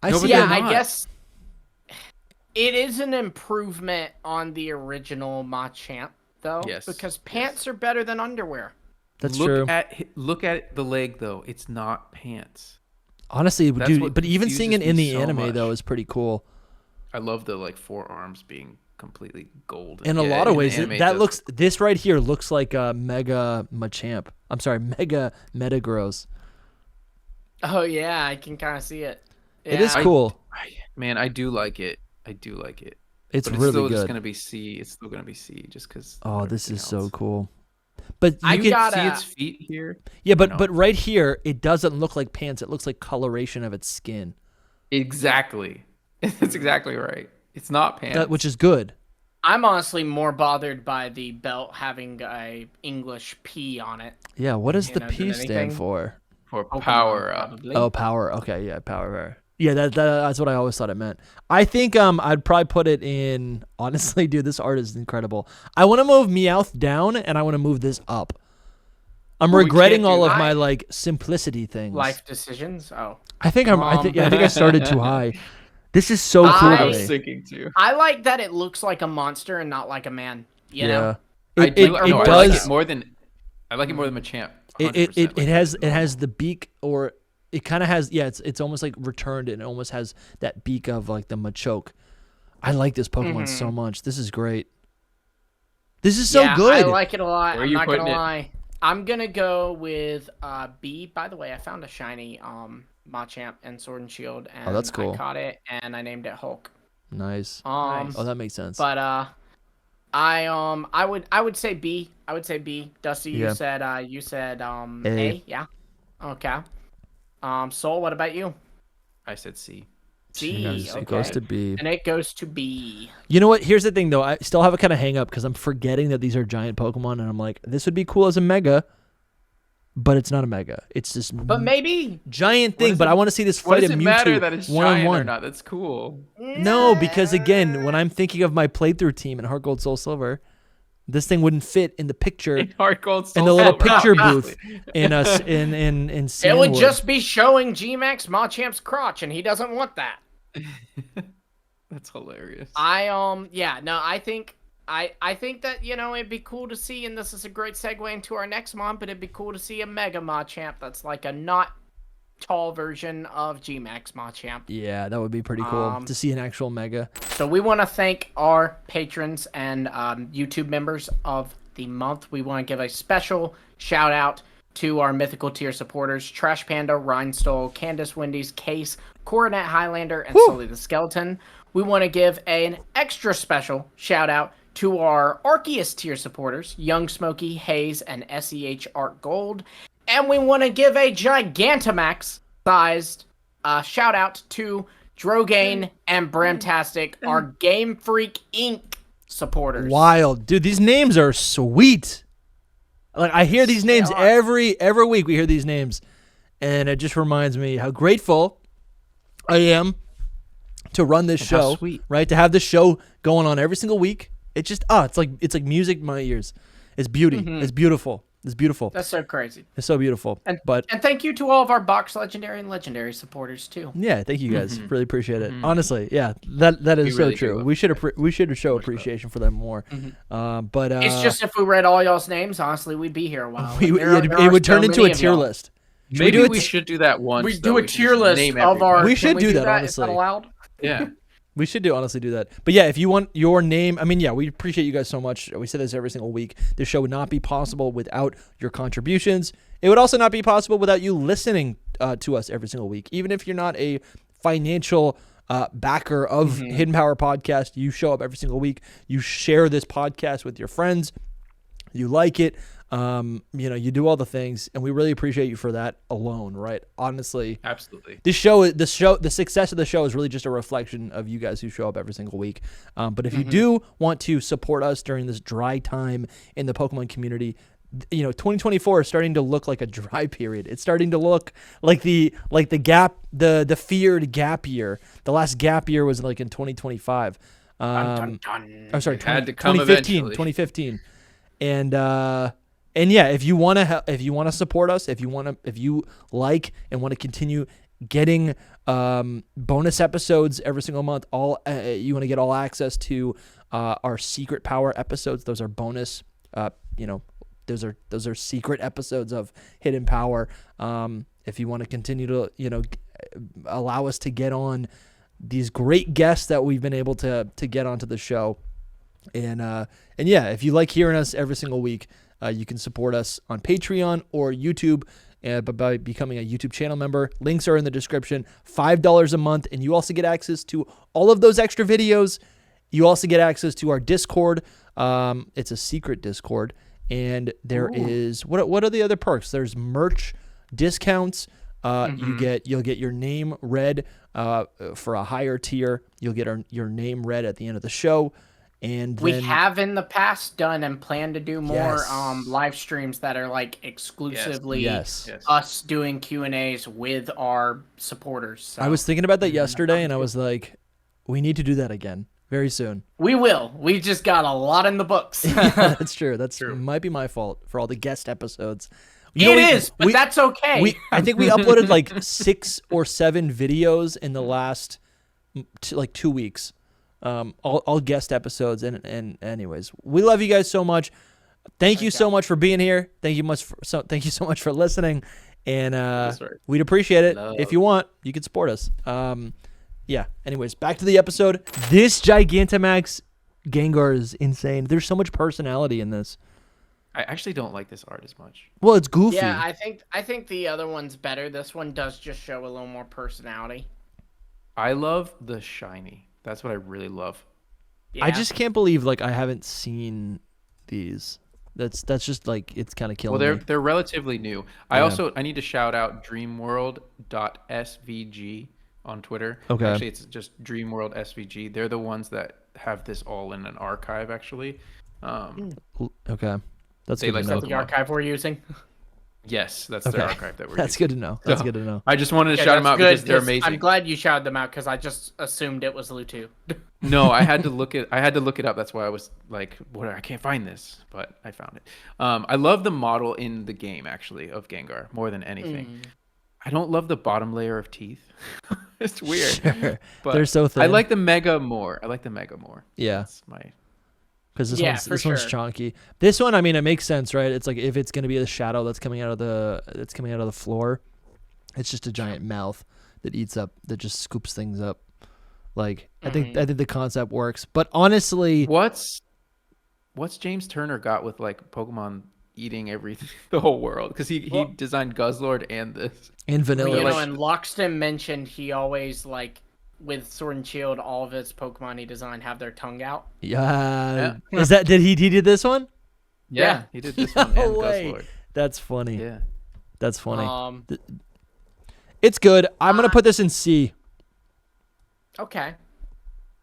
pants. I guess it is an improvement on the original Machamp, though. Yes. Because pants are better than underwear. That's true. Look at the leg though; it's not pants. Honestly, dude, but even seeing it in the anime though is pretty cool. I love the like forearms being completely gold. In a lot of ways, this right here looks like a Mega Machamp. I'm sorry, Mega Metagross. Oh yeah, I can kind of see it. Yeah. It is cool. Man, I do like it. It's but really still good. Just gonna be C. It's still gonna be C, just because. Oh, this is so cool. But you can see its feet here. Yeah, but right here, it doesn't look like pants. It looks like coloration of its skin. Exactly. That's exactly right. It's not pants. Which is good. I'm honestly more bothered by the belt having a English P on it. Yeah, what does the P stand for? For power up. Oh, power. Okay, yeah, power. Yeah, that's what I always thought it meant. I think I'd probably put it in. Honestly, dude, this art is incredible. I want to move Meowth down, and I want to move this up. I'm regretting all of my like simplicity things. Life decisions. Oh, I think I started too high. This is so cool. I was thinking too. I like that it looks like a monster and not like a man. You know? It does. I like it more than Machamp. It has the beak, or it kind of has. Yeah, it's almost like returned, and it almost has that beak of like the Machoke. I like this Pokemon so much. This is great. This is so good. I like it a lot. I'm not gonna lie. I'm gonna go with B. By the way, I found a shiny Machamp and Sword and Shield, and that's cool. I caught it and I named it Hulk. Nice. Nice. Oh, that makes sense. But I would say B. I would say B. Dusty, you said A. Yeah. Okay. Soul, what about you? I said C. C. Okay. It goes to B. And it goes to B. You know what? Here's the thing, though. I still have a kind of hang up because I'm forgetting that these are giant Pokemon, and I'm like, this would be cool as a Mega, but it's not a Mega. It's this maybe giant thing. But I want to see this fight of Mewtwo matter that it's giant one-on-one. or not? That's cool. No, because again, when I'm thinking of my playthrough team in Heart Gold Soul Silver, this thing wouldn't fit in the picture In Heart Gold Soul in the little Silver, picture obviously. booth in us in it would Sandwood. just be showing Gmax Machamp's crotch, and he doesn't want that. That's hilarious. I think that, it'd be cool to see, and this is a great segue into our next month, but it'd be cool to see a Mega Machamp that's like a not tall version of Gmax Machamp. Yeah, that would be pretty cool to see an actual Mega. So we want to thank our patrons and YouTube members of the month. We want to give a special shout out to our mythical tier supporters: Trash Panda, Rhinestole, Candace Wendy's, Case, Coronet Highlander, and Sully the Skeleton. We want to give an extra special shout out to our Arceus tier supporters: Young Smoky, Hayes, and SEH Art Gold. And we want to give a Gigantamax-sized shout out to Drogain and Bramtastic, our Game Freak Inc. supporters. Wild, dude. These names are sweet. Like I hear these names every week. We hear these names, and it just reminds me how grateful I am to run this show. Sweet. Right, to have this show going on every single week. It's just it's like music in my ears. It's beauty. Mm-hmm. It's beautiful. It's beautiful. That's so crazy. It's so beautiful. And and thank you to all of our Box Legendary and Legendary supporters too. Yeah, thank you guys. Really appreciate it. Honestly, yeah, that is so really true. do. We should show appreciation for them more. But It's just if we read all y'all's names, honestly, we'd be here a while. it would turn into a tier list. Maybe we should do that once. We do a tier list of our. We should do that, Is honestly. that allowed? Yeah. We should honestly do that. But yeah, if you want your name, I mean, yeah, we appreciate you guys so much. We say this every single week. This show would not be possible without your contributions. It would also not be possible without you listening to us every single week. Even if you're not a financial backer of Hidden Power Podcast, you show up every single week. You share this podcast with your friends. You like it. You do all the things, and we really appreciate you for that alone, right? Honestly, Absolutely. The success of the show is really just a reflection of you guys who show up every single week. But if you do want to support us during this dry time in the Pokemon community, 2024 is starting to look like a dry period. It's starting to look like the feared gap year. The last gap year was like in 2025. I'm sorry, Had to come 2015. And yeah, if you want to support us, if you like and want to continue getting bonus episodes every single month, you want to get all access to our secret power episodes. Those are bonus. Those are secret episodes of Hidden Power. If you want to continue to allow us to get on these great guests that we've been able to get onto the show, and yeah, if you like hearing us every single week. You can support us on Patreon or YouTube by becoming a YouTube channel member. Links are in the description. $5 a month, and you also get access to all of those extra videos. You also get access to our Discord. It's a secret Discord, and there is what are the other perks? There's merch discounts. You'll get your name read for a higher tier. You'll get your name read at the end of the show. And we have in the past done and plan to do more live streams that are like exclusively us doing Q&As with our supporters. So. I was thinking about that yesterday, and I was like, we need to do that again very soon. We will. We just got a lot in the books. Yeah, that's true. That's true. Might be my fault for all the guest episodes. But that's okay. I think we uploaded like 6 or 7 videos in the last 2 weeks. All guest episodes, and anyways, we love you guys so much. Thank you so much for being here. Thank you so much for listening, and we'd appreciate it. If you want, you can support us. Yeah. Anyways, back to the episode. This Gigantamax Gengar is insane. There's so much personality in this. I actually don't like this art as much. Well, it's goofy. Yeah, I think the other one's better. This one does just show a little more personality. I love the shiny. That's what I really love. Yeah. I just can't believe I haven't seen these. That's just it's kind of killing me. They're relatively new. I need to shout out dreamworld.svg on Twitter. Okay. Actually, it's just Dream World SVG. They're the ones that have this all in an archive. Actually. Okay. That's They good to like know. The archive we're using. Yes, that's their archive that we're That's using. good to know. That's So, good to know. I just wanted to Yeah, shout them that's out good, because they're 'cause amazing. I'm glad you shouted them out because I just assumed it was Lutu. No, I had to look it up. That's why I was like, "What? I can't find this," but I found it. I love the model in the game actually of Gengar more than anything. I don't love the bottom layer of teeth. It's weird. Sure. But They're so thin. I like the Mega more. Yeah. That's my. Because this Yeah, one's for this one's sure. chunky. This one, I mean, it makes sense, right? It's like if it's gonna be the shadow that's coming out of the floor, it's just a giant mouth that just scoops things up. Like I think the concept works, but honestly, What's James Turner got with like Pokemon eating everything, the whole world? Because he designed Guzzlord and this. in vanilla, Well, and Lockston mentioned he always like with Sword and Shield, all of his Pokemon he designed have their tongue out. yeah. Is that he did this one? Yeah, he did this one and way. Guzzlord. That's funny. Yeah. That's funny. Um. It's good. I'm gonna put this in C. Okay.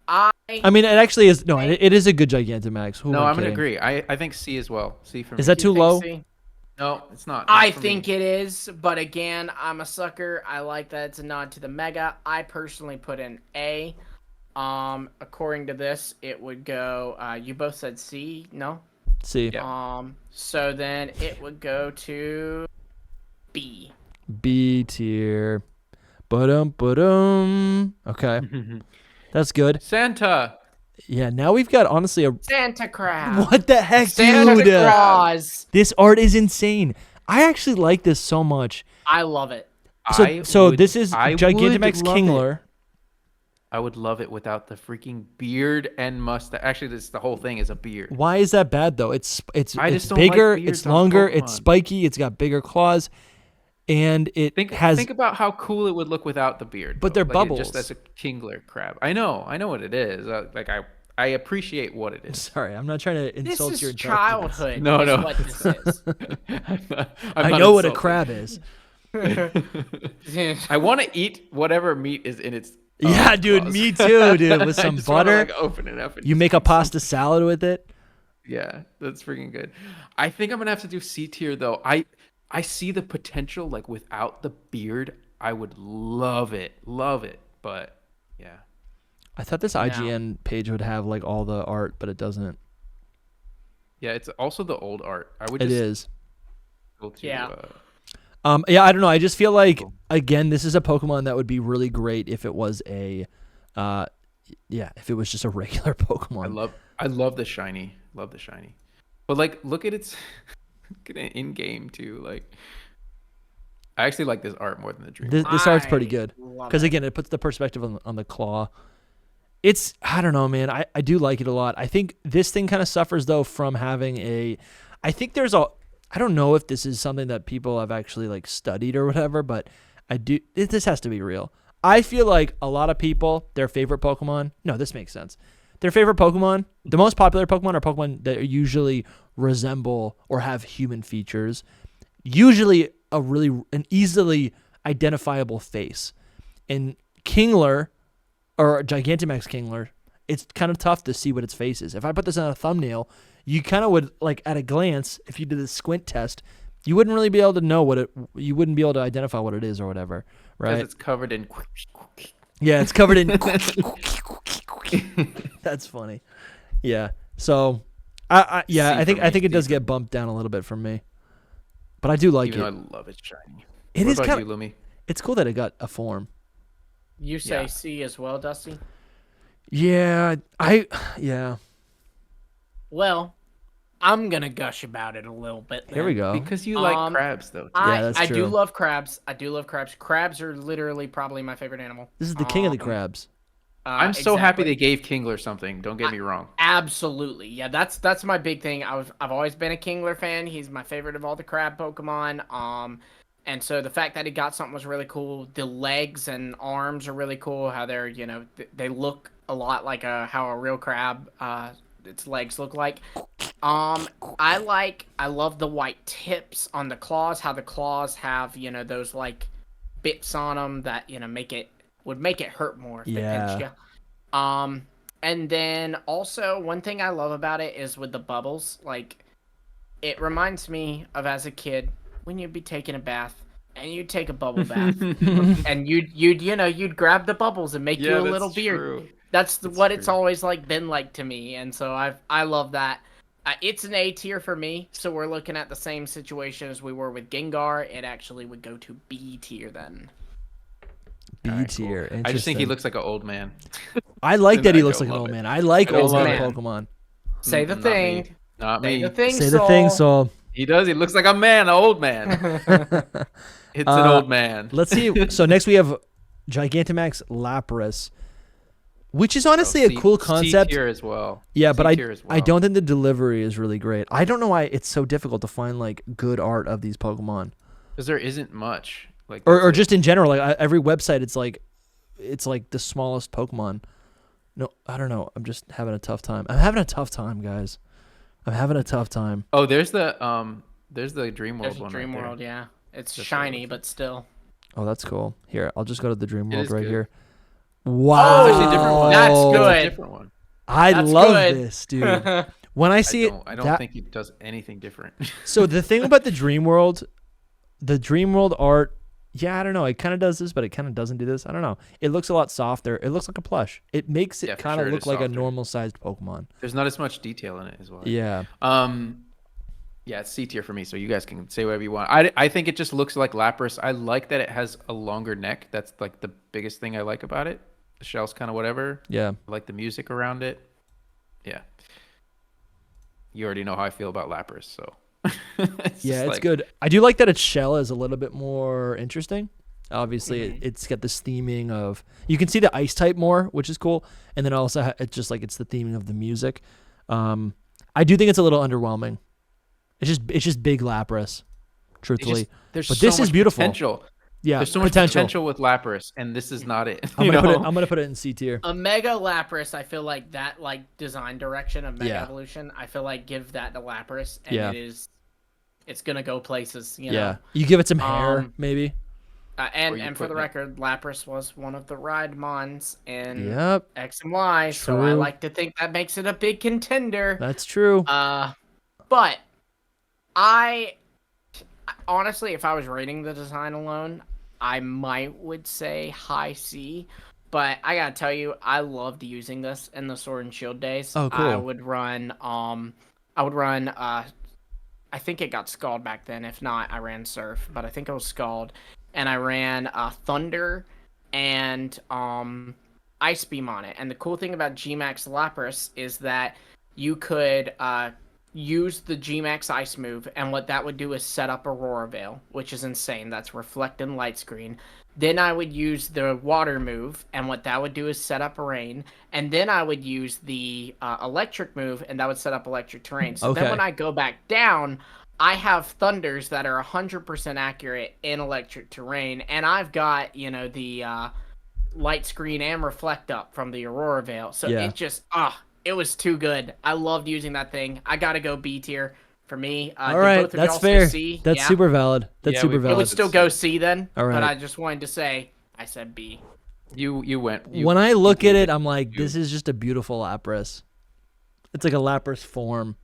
I mean, it actually is. No, it is a good Gigantamax. Who No, am I I'm gonna kidding? agree. I think C as well. C for me. Is that too You think low? C? No, it's not. I for think me. it is, but again, I'm a sucker. I like that it's a nod to the Mega. I personally put in A. According to this, it would go. You both said C, no? C. Yeah. So then it would go to B. B tier. Okay, that's good. Santa. Yeah, now we've got honestly a. Santa Crab. What the heck, Santa dude? Claus. This art is insane. I actually like this so much. I love it. So this is I Gigantamax would love Kingler. I would love it without the freaking beard and mustache. Actually, the whole thing is a beard. Why is that bad though? It's I just don't bigger, like beards it's on longer, Pokemon. it's spiky, it's got bigger claws, and it has. Think about how cool it would look without the beard. But though. they're Like, bubbles. Just as a Kingler crab. I know what it is. I appreciate what it is. Sorry, I'm not trying to This insult is your intelligence. childhood. No, is no. what this is. I'm I not know what a insulted. crab is. I want to eat whatever meat is in its. Yeah, dude, claws. me too, dude. With I some just wanna, butter, like, open it up. And you just make a eat some- pasta salad with it. Yeah, that's freaking good. I think I'm gonna have to do C tier though. I see the potential. Like without the beard, I would love it. But yeah. I thought this IGN page would have like all the art, but it doesn't. Yeah, it's also the old art. I would. It Just is. go to, Yeah. Yeah, I don't know. I just feel like again, this is a Pokemon that would be really great if it was if it was just a regular Pokemon. I love the shiny. Love the shiny. But like, look at its look at it in game too. Like, I actually like this art more than the dream. This art's pretty good love because it. again, it puts the perspective on the claw. I don't know, man. I do like it a lot. I think this thing kind of suffers though from having I think there's I don't know if this is something that people have actually like studied or whatever, but this has to be real. I feel like a lot of people, their favorite Pokemon, no, this makes sense. Their favorite Pokemon, the most popular Pokemon are Pokemon that usually resemble or have human features, usually an easily identifiable face. And Kingler, or Gigantamax Kingler, it's kind of tough to see what its face is. If I put this on a thumbnail, you kind of would, like at a glance, if you did a squint test, you wouldn't really be able to know you wouldn't be able to identify what it is or whatever, right? Because it's covered in. Yeah, it's covered in. That's funny. Yeah. So, I think it does get bumped down a little bit from me, but I do like Even it. though I love it shiny. It What is about kind you, of. Lumi? It's cool that it got a form. You say Yeah. C as well, Dusty? Yeah, yeah. Well, I'm gonna gush about it a little bit. Here we then. go. Because you like crabs, though. Yeah, that's I do true. love crabs. Crabs are literally probably my favorite animal. This is the king of the crabs. I'm so happy exactly. they gave Kingler something. Don't get me wrong. Absolutely, yeah. That's my big thing. I've always been a Kingler fan. He's my favorite of all the crab Pokemon. And so the fact that he got something was really cool. The legs and arms are really cool. How they're they look a lot like how a real crab its legs look like. I love the white tips on the claws. How the claws have those like bits on them that make it would make it hurt more if they pinched you. And then also one thing I love about it is with the bubbles, like it reminds me of as a kid when you'd be taking a bath and you'd take a bubble bath and you'd grab the bubbles and make you a little beard. True. That's what it's always like been like to me, and so I love that. It's an A tier for me, so we're looking at the same situation as we were with Gengar. It actually would go to B tier then. B tier. Cool. I just think he looks like an old man. I like that he looks like an old man. I like old man Pokemon. Say the thing. Not me. Say the thing, Saul. He does. He looks like a man, an old man. It's an old man. Let's see. So next we have Gigantamax Lapras, which is honestly a cool concept. C tier as well. Yeah, but I don't think the delivery is really great. I don't know why it's so difficult to find like good art of these Pokemon. Because there isn't much. Like or just in general, like every website, it's like the smallest Pokemon. No, I don't know. I'm just having a tough time. I'm having a tough time, guys. I'm having a tough time. Oh, there's the Dream World one. Dream World, yeah. It's shiny, but still. Oh, that's cool. Here, I'll just go to the Dream World right good. here. Wow, it's actually a different one. That's good. It's a different one. I love this, dude. When I see I don't think it does anything different. So the thing about the Dream World art. Yeah, I don't know. It kind of does this, but it kind of doesn't do this. I don't know. It looks a lot softer. It looks like a plush. It makes it kind of look like a normal-sized Pokemon. There's not as much detail in it as well. Yeah. Yeah, it's C tier for me, so you guys can say whatever you want. I think it just looks like Lapras. I like that it has a longer neck. That's like the biggest thing I like about it. The shell's kind of whatever. Yeah. I like the music around it. Yeah. You already know how I feel about Lapras, so... it's good. I do like that its shell is a little bit more interesting. Obviously, it's got this theming of... You can see the ice type more, which is cool. And then also, it's just like it's the theming of the music. I do think it's a little underwhelming. It's just big Lapras, truthfully. But this is beautiful. Potential. Yeah, there's so much potential with Lapras, and this is not it. I'm gonna put it in C tier. A Mega Lapras, I feel like that design direction of Mega Evolution. I feel like give that to Lapras, and it's gonna go places. You know? You give it some hair, maybe. And for the record, Lapras was one of the ride mons in X and Y, True. so I like to think that makes it a big contender. That's true. But I honestly, if I was rating the design alone, I would say high C, but I gotta tell you, I loved using this in the Sword and Shield days. Oh, cool. I would run, I think it got Scald back then. If not, I ran Surf, but I think it was Scald, and I ran Thunder and Ice Beam on it. And the cool thing about Gmax Lapras is that you could use the Gmax Ice move, and what that would do is set up Aurora Veil, which is insane. That's Reflect and Light Screen. Then I would use the Water move, and what that would do is set up Rain. And then I would use the Electric move, and that would set up Electric Terrain. So then when I go back down, I have Thunders that are 100% accurate in Electric Terrain, and I've got, the Light Screen and Reflect up from the Aurora Veil. So it just, it was too good. I loved using that thing. I gotta go B tier for me. All right, that's fair. That's super valid. That's super valid. It would still go C then. All right. But I just wanted to say, I said B. You went. When I look at it, I'm like, this is just a beautiful Lapras. It's like a Lapras form,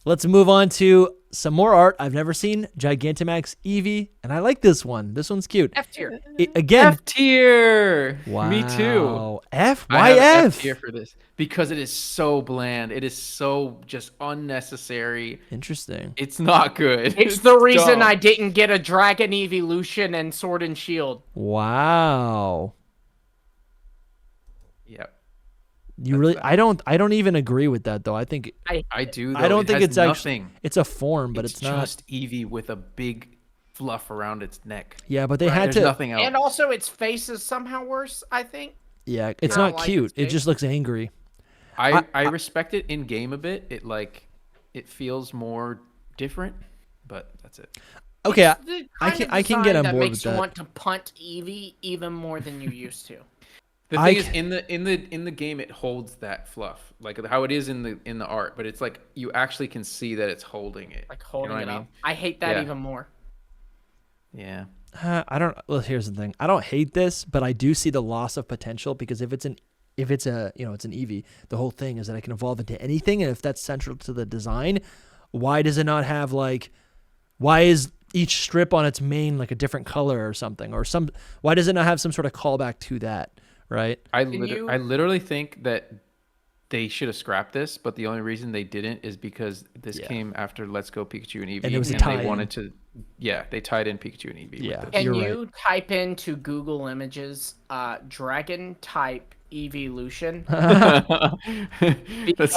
Let's move on to some more art I've never seen. Gigantamax Eevee, and I like this one. This one's cute. F tier. Again. F tier. Wow. Me too. F? Why I have F? F tier for this because it is so bland. It is so just unnecessary. Interesting. It's not good. It's the reason dumb. I didn't get a Dragon Evolution and Sword and Shield. Wow. Yep. I don't even agree with that though. I think I do. Though. I don't think it's nothing. actually it's a form, but it's not just Eevee with a big fluff around its neck. Yeah, but they had There's to nothing else. And also its face is somehow worse, I think. Yeah, it's not cute. It just looks angry. I respect it in game a bit. It feels more different, but that's it. Okay, I can get on board with that. Makes you want to punt Eevee even more than you used to. The thing is, in the game, it holds that fluff, like how it is in the art. But it's like you actually can see that it's holding it, like holding it up. I hate that even more. Yeah, I don't. Well, here's the thing. I don't hate this, but I do see the loss of potential because if it's an Eevee, the whole thing is that it can evolve into anything, and if that's central to the design, why does it not have like? Why is each strip on its mane like a different color or something, or some? Why does it not have some sort of callback to that? Right. I literally think that they should have scrapped this, but the only reason they didn't is because this came after Let's Go Pikachu and Eevee, and it was they wanted to. Yeah, they tied in Pikachu and Eevee. Yeah, with this. Can you type into Google Images Dragon type evolution? That's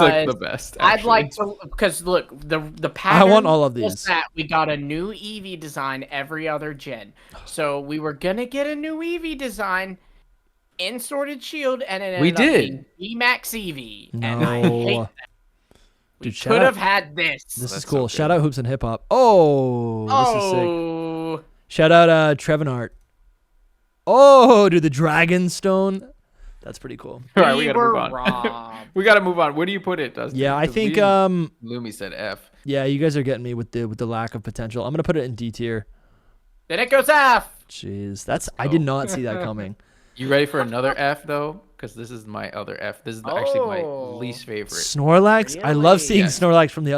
like the best. Actually. I'd like to, because look, the pattern. I want all of these. That we got a new Eevee design every other gen, so we were gonna get a new Eevee design in Sword and Shield, and it ended up being Max Eevee. No. And I hate that. We could have had this. This is cool. Shout out Hoops and Hip Hop. Oh, this is sick. Shout out Trevenart. Oh, dude, the Dragonstone. That's pretty cool. All right, we gotta move on. We gotta move on. Where do you put it, Dustin? Yeah, I think Lumi said F. Yeah, you guys are getting me with the lack of potential. I'm gonna put it in D tier. Then it goes F. Jeez, I did not see that coming. You ready for another F though? Because this is my other F. This is actually my least favorite. Snorlax. Really? I love seeing Snorlax from the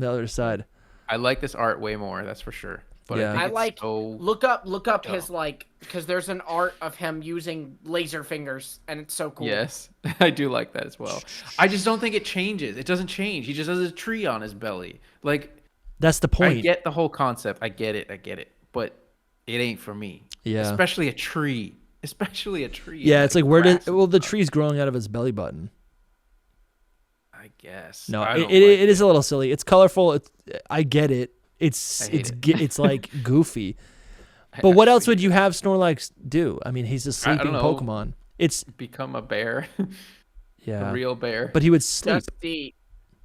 other side. I like this art way more. That's for sure. But Yeah. I like look up dumb. his because there's an art of him using laser fingers and it's so cool. Yes, I do like that as well. I just don't think it changes. It doesn't change. He just has a tree on his belly. Like that's the point. I get the whole concept. I get it. But it ain't for me. Yeah. Especially a tree. Yeah, it's like the tree's growing out of his belly button. I guess. No, it is a little silly. It's colorful. I get it. It's like goofy. But what else would you have Snorlax do? I mean, he's a sleeping Pokemon. It's become a bear. Yeah. A real bear. But he would sleep. Dusty,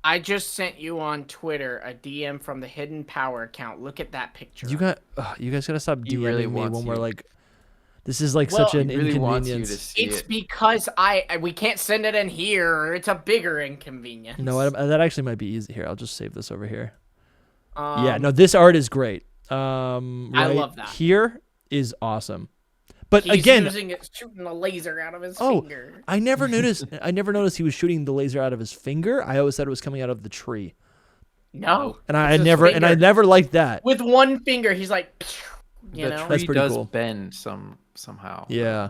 I just sent you on Twitter a DM from the Hidden Power account. Look at that picture. You guys gotta stop DMing really me when wants we're you. like, this is like such an really wants you to inconvenience. see It's it. because we can't send it in here. Or it's a bigger inconvenience. No, that actually might be easy. Here, I'll just save this over here. Yeah, no, this art is great. I love that. Here is awesome. But He's again, shooting a laser out of his finger. I never noticed he was shooting the laser out of his finger. I always thought it was coming out of the tree. No, and I never liked that. With one finger, he's like, The know. tree That's pretty does cool. bend somehow. Yeah.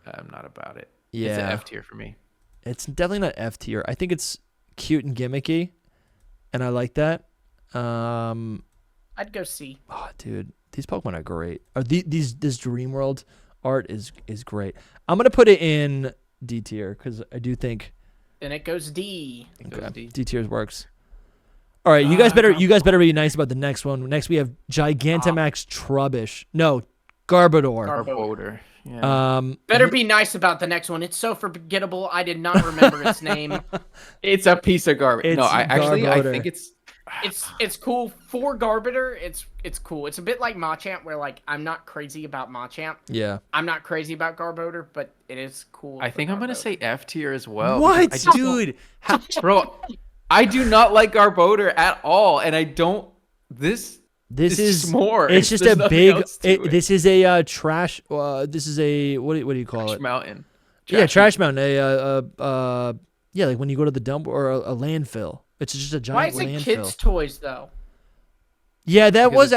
I'm not about it. Yeah. It's an F tier for me. It's definitely not F tier. I think it's cute and gimmicky, and I like that. I'd go C. Oh, dude, these Pokemon are great. This Dream World art is great. I'm gonna put it in D tier because I do think. Then it goes D. D tier works. All right, you guys better be nice about the next one. Next we have Gigantamax Trubbish. No, Garbodor. Yeah. Better be nice about the next one. It's so forgettable. I did not remember its name. It's a piece of garbage. No, I think it's cool for Garbodor. It's cool. It's a bit like Machamp, where like I'm not crazy about Machamp. Yeah. I'm not crazy about Garbodor, but it is cool. I think I'm gonna say F tier as well. What, dude? Bro, I do not like Garbodor at all, and I don't. This is more. It's just a big. This is a trash. This is a what do you call it? Mountain. Trash mountain. Like when you go to the dump or a landfill. It's just a giant landfill. Why is it kids' toys though? Yeah, that's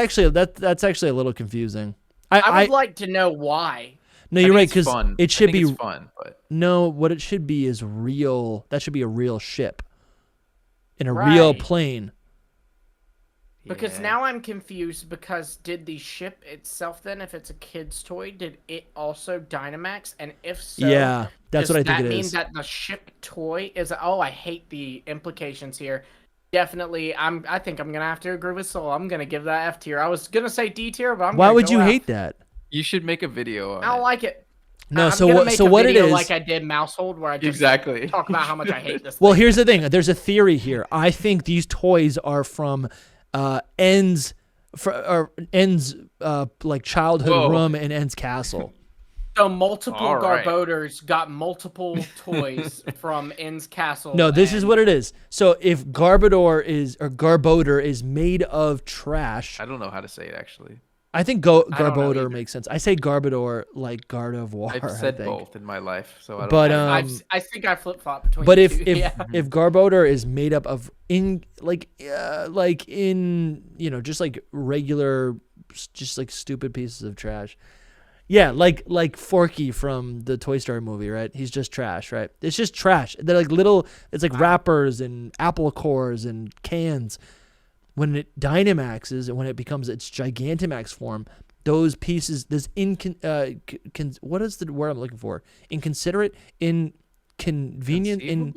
actually a little confusing. I would like to know why. No, you're right, because it should be fun. But no, what it should be is real. That should be a real ship in a real plane. Because now I'm confused, because did the ship itself then, if it's a kid's toy, did it also Dynamax? And if so, yeah, that's what I think it is. Does that mean that the ship toy is... Oh, I hate the implications here. Definitely, I think I'm going to have to agree with Soul. I'm going to give that F tier. I was going to say D tier, but Why would you hate that? You should make a video on I don't like it. No, I'm so what it is... like I did Mousehold, where I just talk about how much I hate this Well, thing. here's the thing. There's a theory here. I think these toys are from... Ends like childhood room and Ends castle. So multiple Garbodors got multiple toys from Ends castle. No, this is what it is. So if Garbodor is made of trash, I don't know how to say it actually. I think Garbodor makes sense. I say Garbodor like Gardevoir. I've said both in my life, so I don't but know. I think I flip flop between. But the if two. if Garbodor is made up of just like regular, just like stupid pieces of trash. Yeah, like Forky from the Toy Story movie, right? He's just trash, right? It's just trash. They're like little. It's like wrappers and apple cores and cans. When it Dynamaxes and when it becomes its Gigantamax form, those pieces, what is the word I'm looking for? Inconsiderate, inconvenient,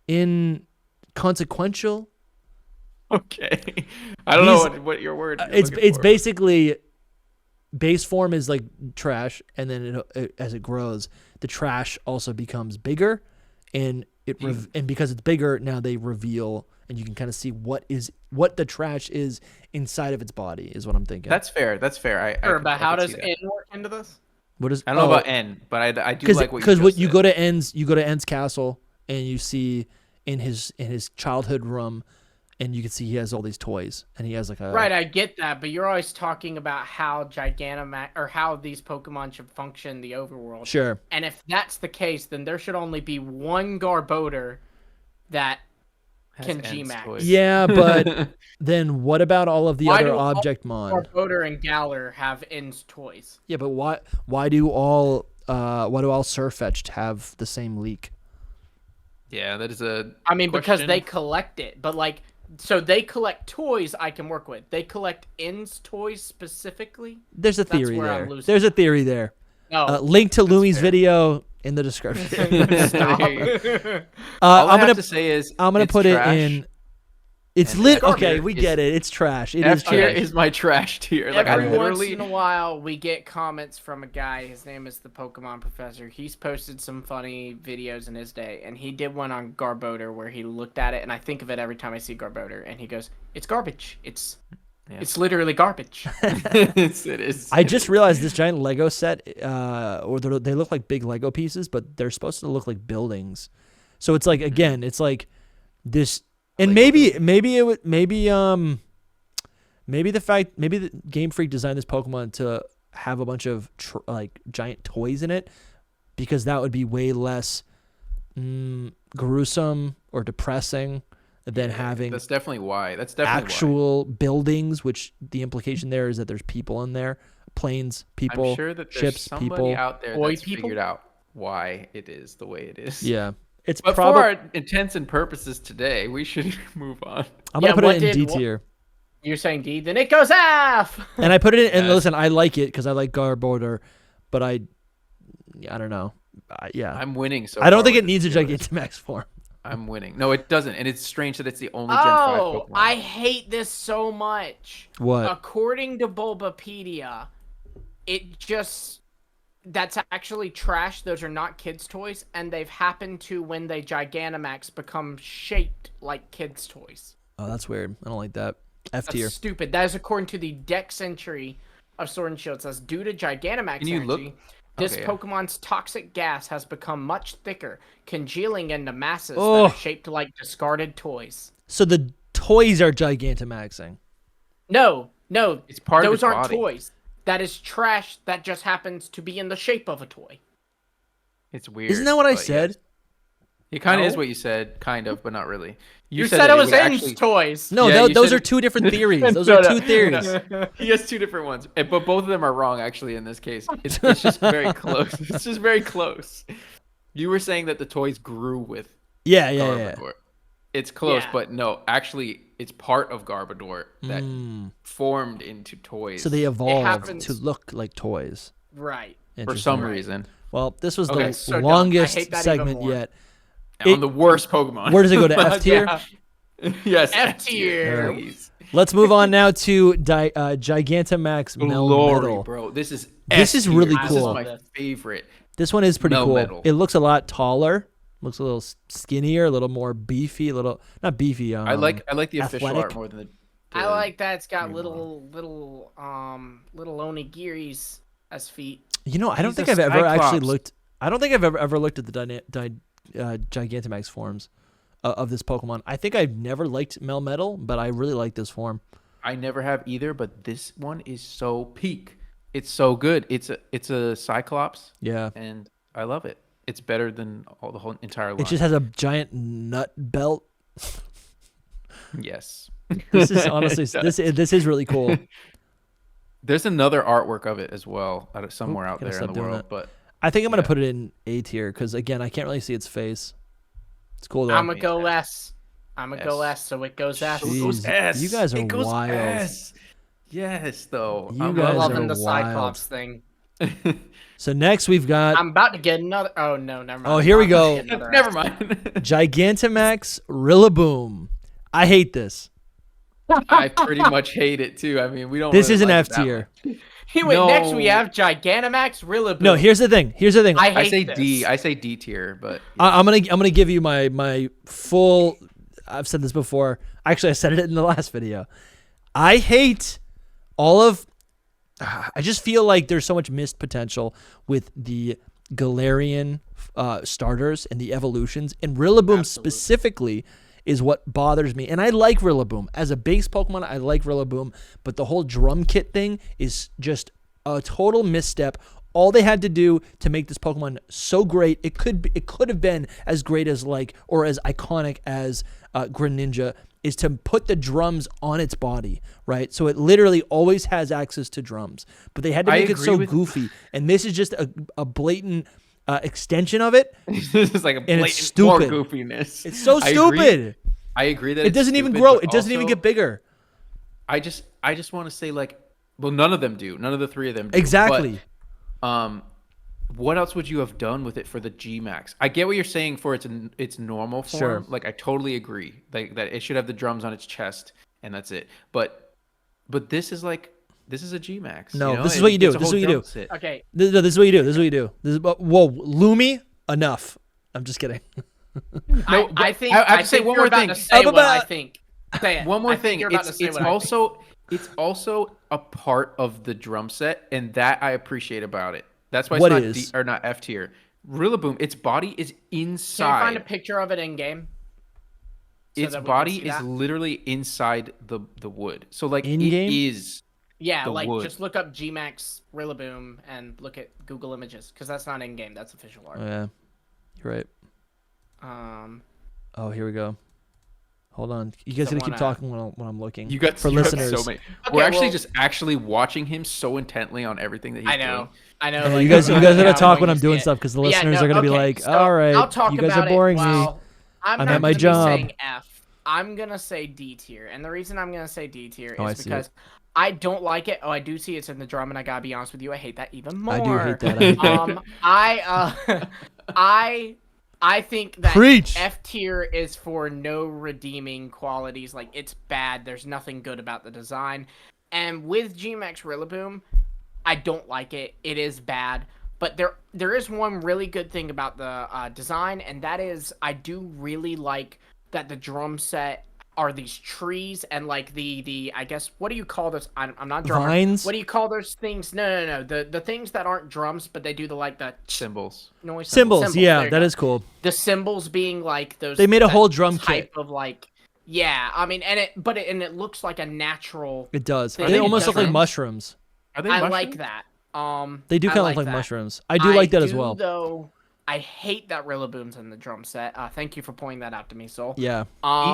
inconsequential. Okay, I don't know what your word. It's basically base form is like trash, and then as it grows, the trash also becomes bigger, and and because it's bigger, now they reveal. And you can kind of see what the trash is inside of its body is what I'm thinking. That's fair. But how does N work into this? What is? I don't know about N, but I do like what you just said. You go to N's castle and you see in his childhood room, and you can see he has all these toys and he has like a right. I get that, but you're always talking about how Gigantamax or how these Pokemon should function in the overworld. Sure. And if that's the case, then there should only be one Garbodor that can G-Max. Yeah, but then what about all of the other Object Mon? Garbodor and Galar have N's toys. Yeah, but why do all Sirfetch'd have the same leak? Yeah, that is a because they collect it, but like so they collect toys I can work with. They collect N's toys specifically. There's a theory there. There's a theory there. No, link to Lumi's video in the description. All I have to say is I'm gonna put trash. it in. It's lit. Okay, we get it. It's trash. It is tier trash. is my trash tier. Like Every once in a while, we get comments from a guy. His name is the Pokemon Professor. He's posted some funny videos in his day, and he did one on Garbodor where he looked at it, and I think of it every time I see Garbodor, and he goes, "It's garbage. It's literally garbage." It is. I just realized this giant Lego set, or they look like big Lego pieces, but they're supposed to look like buildings. So it's like again, it's like this. And maybe the Game Freak designed this Pokemon to have a bunch of giant toys in it, because that would be way less gruesome or depressing than having. That's definitely why. Actual buildings, which the implication there is that there's people in there, planes, people, I'm sure that there's ships, somebody people, out there that's figured out why it is the way it is. Yeah. But for our intents and purposes today, we should move on. I'm going to put it in D tier. You're saying D? Then it goes F! And I put it in, and listen, I like it because I like Garbodor, but I don't know. I'm winning. So I don't think it needs a Gigantamax form. I'm winning. No, it doesn't. And it's strange that it's the only Gen 5 Pokemon. I hate this so much. What? According to Bulbapedia, that's actually trash. Those are not kids' toys, and they've happened to, when they Gigantamax, become shaped like kids' toys. Oh, that's weird. I don't like that. F tier. That's stupid. That is according to the Dex entry of Sword and Shield. It says, due to Gigantamax energy, this Pokemon's toxic gas has become much thicker, congealing into masses that are shaped like discarded toys. So the toys are Gigantamaxing? No. It's part of those aren't body. toys. That is trash that just happens to be in the shape of a toy. It's weird. Isn't that what I said? Yes. It kind of is what you said, kind of, but not really. You said it was N's toys. No, those are two different theories. Those are two theories. He has two different ones, but both of them are wrong, actually, in this case. It's just very close. It's just very close. You were saying that the toys grew with Garbodor. It's close, but no, actually, it's part of Garbodor that formed into toys. So they evolved to look like toys. Right. For some reason. Well, this was the longest segment yet. On the worst Pokemon. Where does it go to F tier? Yes, F tier. Let's move on now to Gigantamax Melmetal. Bro, this is really cool. This is my favorite. This one is pretty Melmetal. Cool. It looks a lot taller. Looks a little skinnier, a little more beefy, not beefy. I like the athletic. official art more than the I like that it's got little onigiris as feet. You know, I don't think I've ever actually looked. I don't think I've ever looked at the Gigantamax forms of this Pokemon. I think I've never liked Melmetal, but I really like this form. I never have either, but this one is so peak. It's so good. It's a Cyclops. Yeah. And I love it. It's better than the whole entire line. It just has a giant nut belt. Yes. This is honestly this is really cool. There's another artwork of it as well, somewhere out there in the world. That. But I think I'm gonna put it in A tier because again, I can't really see its face. It's cool though. I'm gonna go S. I'm gonna go S, so it goes S. It goes S. You guys are wild. S. Yes, though. You guys loving are the wild. Cyclops thing. So next we've got. I'm about to get another. Oh no, never mind. Oh, here we go. Never mind. Gigantamax Rillaboom. I hate this. I pretty much hate it too. I mean, we don't. This really is an like F tier. Anyway, next we have Gigantamax Rillaboom. No, here's the thing. I say this. D. I say D tier, but I'm gonna give you my full. I've said this before. Actually, I said it in the last video. I hate all of. I just feel like there's so much missed potential with the Galarian starters and the evolutions, and Rillaboom specifically is what bothers me. And I like Rillaboom as a base Pokemon. I like Rillaboom, but the whole drum kit thing is just a total misstep. All they had to do to make this Pokemon so great, it could have been as great as or as iconic as Greninja, is to put the drums on its body, right? So it literally always has access to drums. But they had to make it so goofy, and this is just a blatant extension of it. This is like a blatant it's stupid. More goofiness. It's so stupid. I agree that it doesn't even grow. It doesn't even get bigger. I just want to say well, none of them do. None of the three of them do. Exactly. But, what else would you have done with it for the G-Max? I get what you're saying for its normal form. Sure. Like, I totally agree. Like, that it should have the drums on its chest, and that's it. But this is a G-Max. No, you know? this is what you do. This is what you do. Okay. This is what you do. This is what you do. Whoa, Lumi, enough. I'm just kidding. No, I think I have to say one more thing. Say what I think. Say it. One more thing. It's also a part of the drum set, and that I appreciate about it. That's why it's not F tier. Rillaboom, its body is inside. Can you find a picture of it in game? Its body is literally inside the wood. So it is. Yeah, wood. Just look up G-Max Rillaboom and look at Google Images, because that's not in game. That's official art. Oh, yeah, you're right. Oh, here we go. Hold on, you guys gotta keep talking when I'm looking. You got listeners. So many. Okay, we're actually watching him so intently on everything that he's doing. I know. Yeah, you guys gotta talk when I'm doing stuff, because the listeners are gonna be like, "All right, you guys are boring me. I'm at my job." Saying F. I'm gonna say D tier, and the reason I'm gonna say D tier is because I don't like it. Oh, I do see it's in the drum, and I gotta be honest with you, I hate that even more. I do hate that. I think that Preach. F tier is for no redeeming qualities. Like, it's bad. There's nothing good about the design. And with G-Max Rillaboom, I don't like it. It is bad. But there is one really good thing about the design, and that is I do really like that the drum set are these trees and the I guess, what do you call those? I'm not drummer. Vines? What do you call those things? No. The things that aren't drums, but they do the cymbals. Noise cymbals. Yeah, that is cool. The cymbals being those. They made a whole drum type kit of yeah. I mean, and it looks like a natural. It does. thing. They almost look like mushrooms. Are they I mushrooms? like that. They do kind of look like that. mushrooms. I do like that as well. Though I hate that Rillaboom's in the drum set. Thank you for pointing that out to me, Soul. Yeah.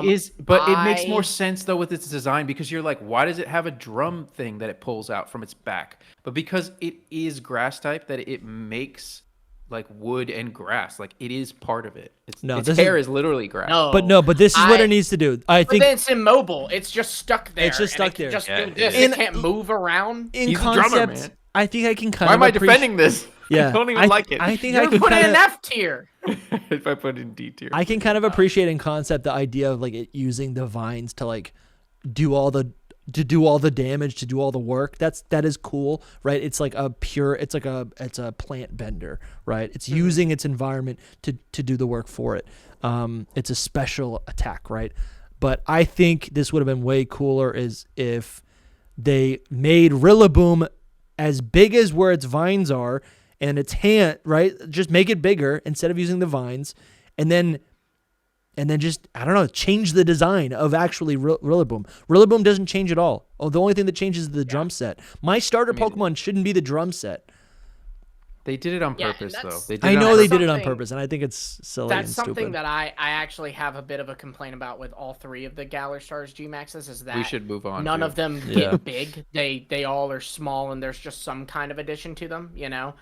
He is, but it makes more sense though with its design, because you're like, why does it have a drum thing that it pulls out from its back? But because it is grass type, that it makes wood and grass. It is part of it. Its hair is literally grass. But this is what it needs to do. I think it's immobile. It's just stuck there. It's just stuck there. Just do this. It can't move around. In He's concept, a drummer, man. I think I can kind Why of. Why am I defending this? Yeah, I don't even like it. I think I can put it kind in F tier. If I put it in D tier, I can kind of appreciate in concept the idea of it using the vines to do all the damage, to do all the work. That is cool, right? It's it's a plant bender, right? It's using its environment to do the work for it. It's a special attack, right? But I think this would have been way cooler if they made Rillaboom as big as where its vines are, and its hand, right? Just make it bigger instead of using the vines, and then and then just, I don't know, change the design of actually Rillaboom. Rillaboom doesn't change at all. Oh, the only thing that changes is the drum set. My starter Pokemon shouldn't be the drum set. They did it on purpose, though. I know they did it on purpose, and I think it's silly and stupid. That's something that I actually have a bit of a complaint about with all 3 of the Galar Stars G-Maxes is that we should move on. None of them get big. They all are small, and there's just some kind of addition to them, you know?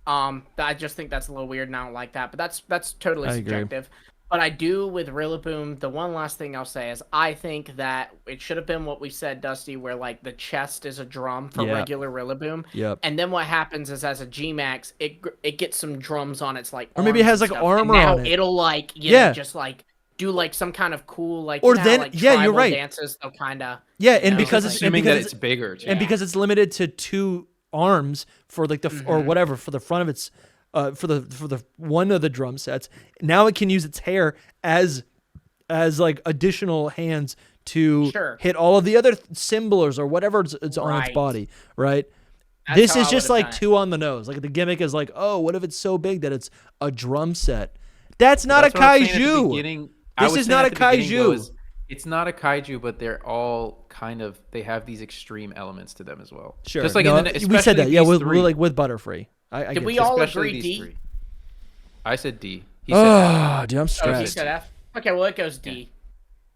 I just think that's a little weird, and I don't like that, but that's totally subjective. But I do with Rillaboom. The one last thing I'll say is I think that it should have been what we said, Dusty, where like the chest is a drum for regular Rillaboom. Yep. And then what happens is as a G-Max, it gets some drums on its like, or maybe it has like armor on it. Now it'll like just like do like some kind of cool like or then like you're right. Dances. They'll kind of and because it's assuming that it's bigger too. And because it's limited to 2 arms for like the or whatever for the front of its. For the one of the drum sets, now it can use its hair as like additional hands to hit all of the other symbols or whatever it's on its body, right? This is just like 2 on the nose. Like the gimmick is like, oh, what if it's so big that it's a drum set? That's not a kaiju. This is not a kaiju. It's not a kaiju, but they're all kind of, they have these extreme elements to them as well. Sure. Just like we said that. Yeah, we're like with Butterfree. Did we all agree D? 3. I said D. He said F. Dude, I'm stressed. Oh, he said F? Okay, well, it goes D.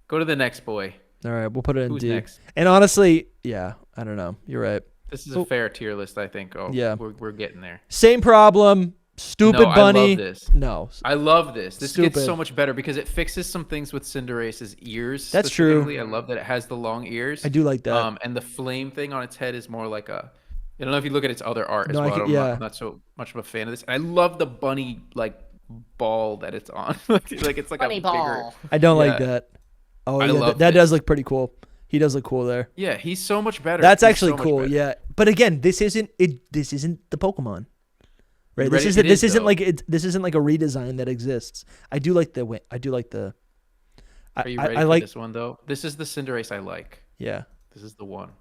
Go to the next boy. All right, we'll put it in Who's D. Next? And honestly, I don't know. You're right. This is a fair tier list, I think. Oh, yeah. We're getting there. Same problem. Stupid bunny. I love this. No. I love this. This gets so much better because it fixes some things with Cinderace's ears. That's true. I love that it has the long ears. I do like that. And the flame thing on its head is more like a... I don't know if you look at its other art as well. I'm not so much of a fan of this. I love the bunny like ball that it's on. like it's like bunny a ball. bigger. I don't like that. Oh, yeah, that does look pretty cool. He does look cool there. Yeah, he's so much better. That's actually cool. Yeah, but again, this isn't it. This isn't the Pokemon, right? This isn't like a redesign that exists. I do like the. Are you ready for this one though? This is the Cinderace I like. Yeah. This is the one.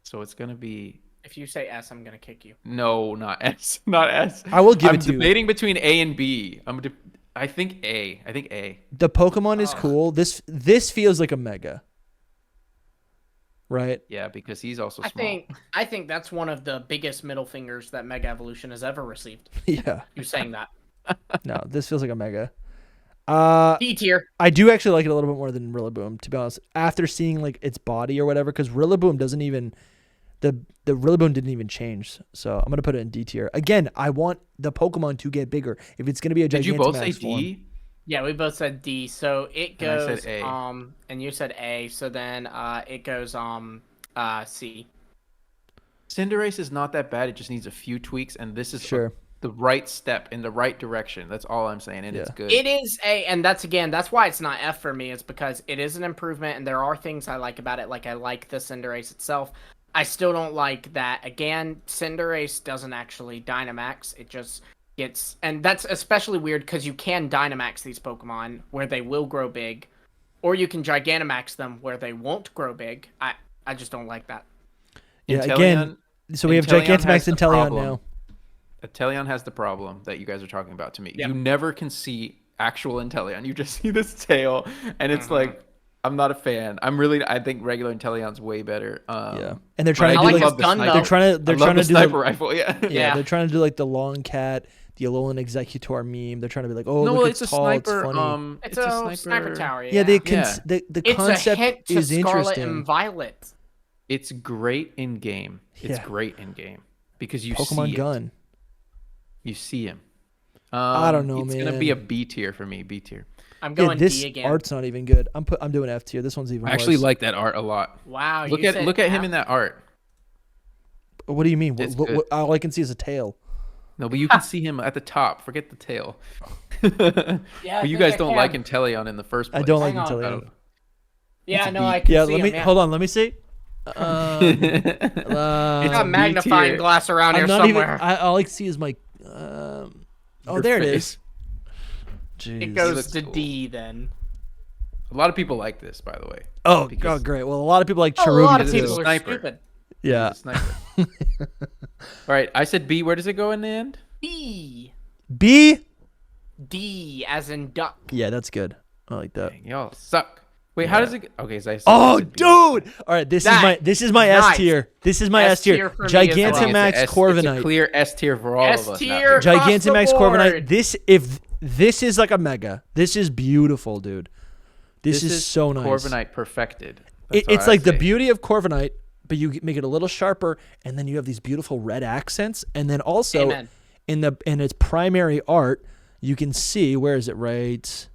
So it's gonna be. If you say S, I'm gonna kick you. No, not S. Not S. I will give it to you. I'm debating between A and B. I think A. The Pokemon is cool. This feels like a Mega. Right? Yeah, because he's also small. I think that's one of the biggest middle fingers that Mega Evolution has ever received. Yeah. You're saying that. No, this feels like a Mega. D tier. I do actually like it a little bit more than Rillaboom, to be honest. After seeing like its body or whatever, because Rillaboom doesn't even the Rillaboom didn't even change. So I'm gonna put it in D tier. Again, I want the Pokemon to get bigger. If it's gonna be a Gigantamax Did you both say form, D? Yeah, we both said D. So it goes and I said A. And you said A. So then it goes C. Cinderace is not that bad. It just needs a few tweaks, and this is the right step in the right direction. That's all I'm saying, and it's good. It is A, and that's why it's not F for me. It's because it is an improvement, and there are things I like about it. Like I like the Cinderace itself. I still don't like that. Again, Cinderace doesn't actually Dynamax. It just gets... And that's especially weird because you can Dynamax these Pokemon where they will grow big. Or you can Gigantamax them where they won't grow big. I just don't like that. Yeah, again... So we have Gigantamax and Inteleon now. Inteleon has the problem that you guys are talking about to me. Yep. You never can see actual Inteleon. You just see this tail, and it's like... I'm not a fan. I think regular Inteleon's way better. And they're trying to do like gun, they're trying to do sniper rifle. Yeah, they're trying to do like the long cat, the Alolan Executor meme. They're trying to be like, oh, no, look, it's it's a tall, sniper. it's funny. It's a sniper tower. Yeah, the concept hint to is Scarlet interesting. And Violet. It's great in game. It's great in game because you Pokemon see Gun. You see him. I don't know, man. It's gonna be a B tier for me. B tier. I'm going this D again. Art's not even good. I'm doing F tier. This one's even worse. I actually like that art a lot. Wow. Look at him in that art. What do you mean? All I can see is a tail. No, but you can see him at the top. Forget the tail. But you guys don't like Inteleon in the first place. I don't like Inteleon. Yeah, no, I can see him. Hold on. Let me see. It's a magnifying glass around here somewhere. All I can see is my. There it is. Jeez. It goes to D then. A lot of people like this, by the way. Oh, great. Well, a lot of people like Cherubi. A lot of people are stupid. Yeah. All right, I said B. Where does it go in the end? B. B? D as in duck. Yeah, that's good. I like that. Dang, y'all suck. Wait, how does it? Okay, so Oh, dude! All right, this is my nice. S tier. This is my S tier. for me as well. Gigantamax It's a Corviknight. clear S tier for all of us. S-tier. Gigantamax Across the Corviknight. board. This is like a mega. This is beautiful, dude. This is so nice. Corviknight perfected. It's like the beauty of Corviknight, but you make it a little sharper, and then you have these beautiful red accents, and then also Amen. in its primary art, you can see, where is it, right?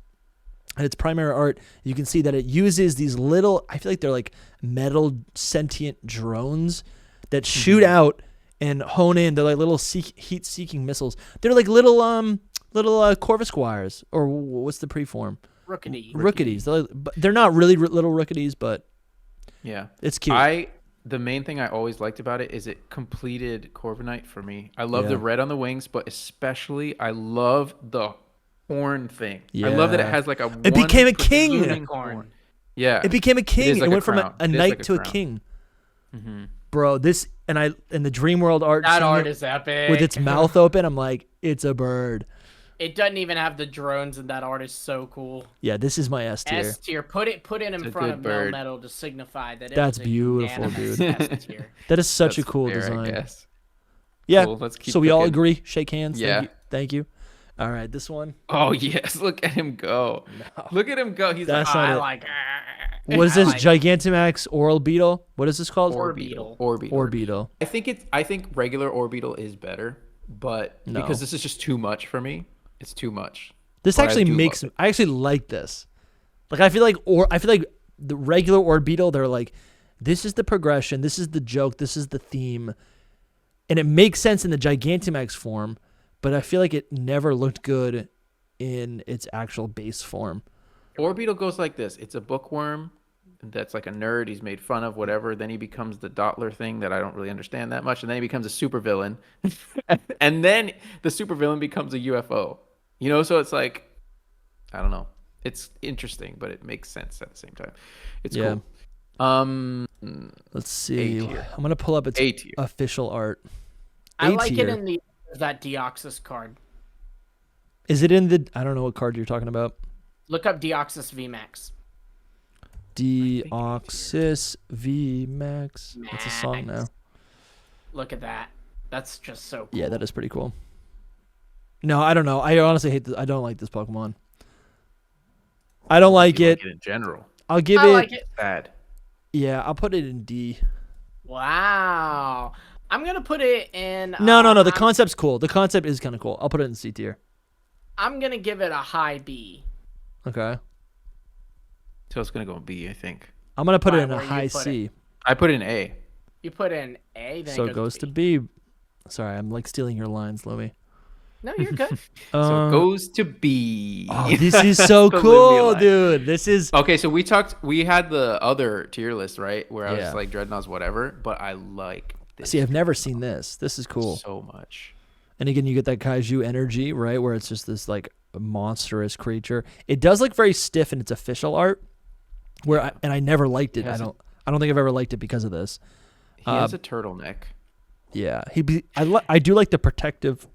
In its primary art, you can see that it uses these little, I feel like they're like metal sentient drones that shoot out and hone in. They're like little heat-seeking missiles. They're like little Corvisquires, or what's the preform? Rookities. They're not really little rookities, but yeah, it's cute. The main thing I always liked about it is it completed Corviknight for me. I love the red on the wings, but especially I love the horn thing. I love that it has like it became a king. Unicorn. Yeah, it became a king. It went from a knight like to a king. Bro, this and the Dream World art. That art is epic. With its mouth open, I'm like, it's a bird. It doesn't even have the drones, and that art is so cool. Yeah, this is my S tier. S tier. Put it in front of Melmetal to signify that. That's beautiful, dude. S-tier. That is such a cool design. Yeah. Cool. Let's keep we all agree. Shake hands. Yeah. Thank you. All right, this one. Oh yes, look at him go. No. Look at him go. He's That's like, not I it. like. What is this? Gigantamax Orbeetle? What is this called? Orbeetle. I think regular Orbeetle is better, but because this is just too much for me. It's too much. This actually makes I actually like this. Like I feel like the regular Orbeetle, they're like, this is the progression, this is the joke, this is the theme, and it makes sense in the Gigantamax form, but I feel like it never looked good in its actual base form. Orbeetle goes like this. It's a bookworm that's like a nerd. He's made fun of, whatever. Then he becomes the Dottler thing that I don't really understand that much, and then he becomes a supervillain, and then the supervillain becomes a UFO. You know, so it's like, I don't know. It's interesting, but it makes sense at the same time. It's cool. Let's see. I'm gonna pull up its official art. I like it in that Deoxys card. Is it in the? I don't know what card you're talking about. Look up Deoxys VMAX. Deoxys VMAX. It's a song now. Look at that. That's just so cool. Yeah, that is pretty cool. No, I don't know. I honestly hate this. I don't like this Pokemon. I don't like it. In general. I'll give I like it bad. Yeah, I'll put it in D. Wow. I'm going to put it in... No. The concept's cool. The concept is kind of cool. I'll put it in C tier. I'm going to give it a high B. Okay. So it's going to go in B, I think. I'm going to put it in a high C. I put it in A. You put it in A, then so it goes to B. Sorry, I'm like stealing your lines, Lumie. No, you're good. So it goes to B. Oh, this is so cool, dude. This is okay. So we had the other tier list, right? Where I was like Drednaw's whatever, but I like this. See, I've never seen this. This is cool. So much. And again, you get that kaiju energy, right? Where it's just this like monstrous creature. It does look very stiff in its official art. I never liked it. I don't think I've ever liked it because of this. He has a turtleneck. Yeah, I do like the protective.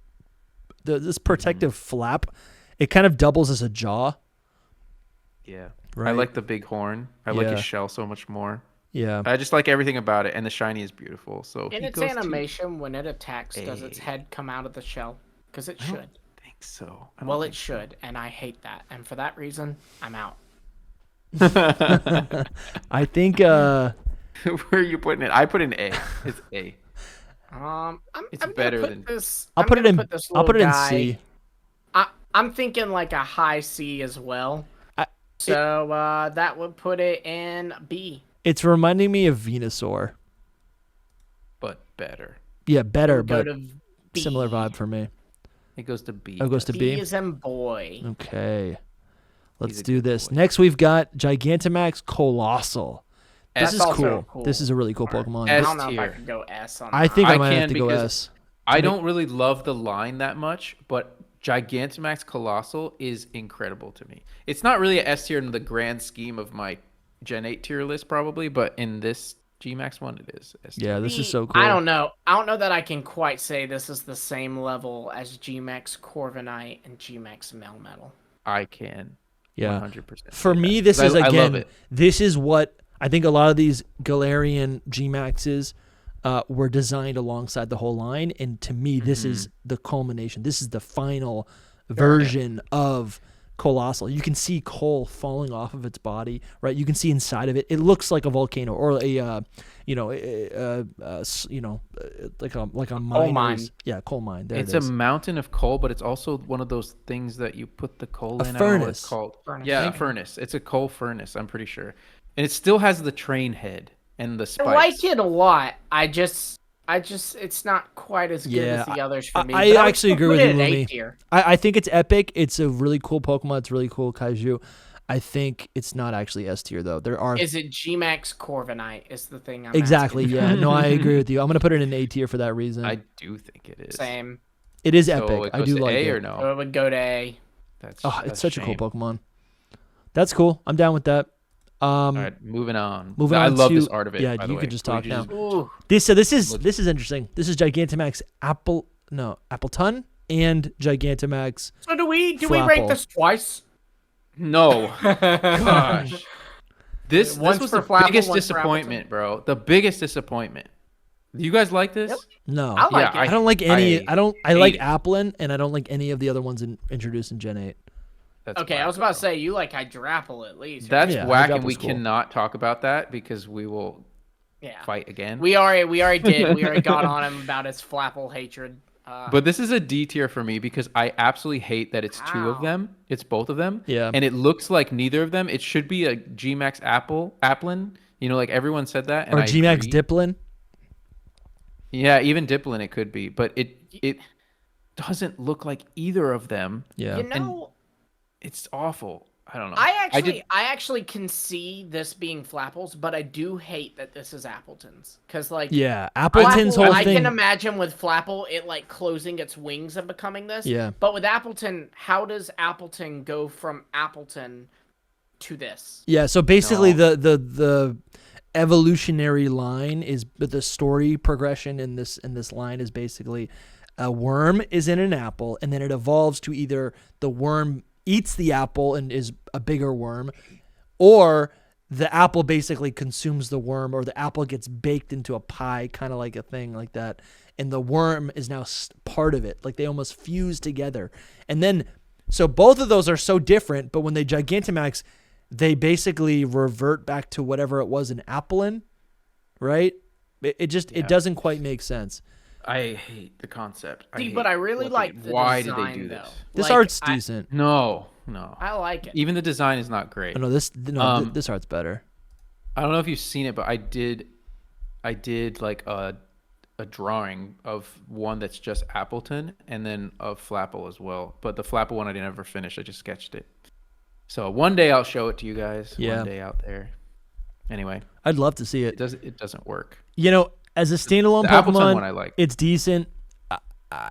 This protective flap, it kind of doubles as a jaw. Yeah. Right? I like the big horn. I like his shell so much more. Yeah. I just like everything about it, and the shiny is beautiful. So in its animation, when it attacks, does its head come out of the shell? Because it should. I think so. Well, it should, and I hate that. And for that reason, I'm out. I think... Where are you putting it? I put in A. It's A. I'm better than this. I'll put it in C. I'm thinking like a high C as well. That would put it in B. It's reminding me of Venusaur. But better. Yeah, better, but similar vibe for me. It goes to B. Oh, it goes to B? B as in boy. Okay. Let's do this. Boy. Next, we've got Gigantamax Coalossal. This is cool. This is a really cool Pokemon. I don't know if I could go S on that. I think I might have to go S. I don't really love the line that much, but Gigantamax Coalossal is incredible to me. It's not really an S tier in the grand scheme of my Gen 8 tier list, probably, but in this G-Max one, it is S tier. Yeah, this is so cool. I don't know that I can quite say this is the same level as G-Max Corviknight and G-Max Melmetal. I can. Yeah. 100%. For me, this is I love again. it. This is what I think. A lot of these Galarian Gmaxes were designed alongside the whole line, and to me, this is the culmination. This is the final version of Coalossal. You can see coal falling off of its body, right? You can see inside of it. It looks like a volcano or like a mine. mine. Yeah, coal mine. There It's it is. a mountain of coal, but it's also one of those things that you put the coal A in. furnace. I don't know what it's called. Furnace. Yeah, a furnace. It's a coal furnace, I'm pretty sure. And it still has the train head and the spikes. I like it a lot. I just, it's not quite as good as the others for me. I but actually would agree put with it you, in Lumi. A tier. I think it's epic. It's a really cool Pokemon. It's really cool Kaiju. I think it's not actually S tier though. There are Is it Gmax Corviknight? Is the thing I'm exactly. asking. Yeah, no, I agree with you. I'm gonna put it in A tier for that reason. I do think it is. Same. It is So epic. it I goes do to like A it. or So no? it would go to A. It's such a cool shame. Pokemon. That's cool. I'm down with that. All right, moving on. Moving I on love to- this art of it. yeah, by the you way. could just Will talk you now. Ooh. This is interesting. This is Gigantamax Appletun and Gigantamax. So do we Flapple. rank this twice? No. Gosh. This Once was for the Flapple, biggest once for disappointment, bro. The biggest disappointment. Do you guys like this? Yep. No, I like Yeah, it. I don't like any. I like hate it. Applin, and I don't like any of the other ones introduced in Gen 8. That's Okay, I whack, was about to bro. say you like Hydrapple at least. That's Yeah, whack, and Hydrapple's we cool. cannot talk about that because we will yeah. fight again. We already did. We already got on him about his Flapple hatred. But this is a D tier for me because I absolutely hate that it's two of Wow. them. It's both of them. Yeah. And it looks like neither of them. It should be a Gmax Applin. You know, like everyone said that. And Or I Gmax agree. Diplin. Yeah, even Diplin it could be, but it doesn't look like either of them. Yeah. You know, It's awful. I don't know. I actually can see this being Flapple's, but I do hate that this is Appleton's. Because, like, Yeah. Appleton's Flapple, whole I thing. can imagine with Flapple, it, like, closing its wings and becoming this. Yeah. But with Appletun, how does Appletun go from Appletun to this? Yeah. So basically, the evolutionary line is, but the story progression in this line is basically a worm is in an apple, and then it evolves to either the worm eats the apple and is a bigger worm, or the apple basically consumes the worm, or the apple gets baked into a pie, kind of like a thing like that, and the worm is now part of it. Like they almost fuse together. And then, so both of those are so different, but when they Gigantamax, they basically revert back to whatever it was in Applin, right? It doesn't quite make sense. I hate the concept. See, but I really like the why design, did they do though. this? This Like, art's decent. No. I like it. Even the design is not great. Oh, no, this art's better. I don't know if you've seen it, but I did like a drawing of one that's just Appletun and then of Flapple as well. But the Flapple one I didn't ever finish. I just sketched it. So one day I'll show it to you guys. Yeah. One day out there. Anyway, I'd love to see it. it doesn't work. You know, as a standalone The Appletun Pokemon, one I like. it's decent.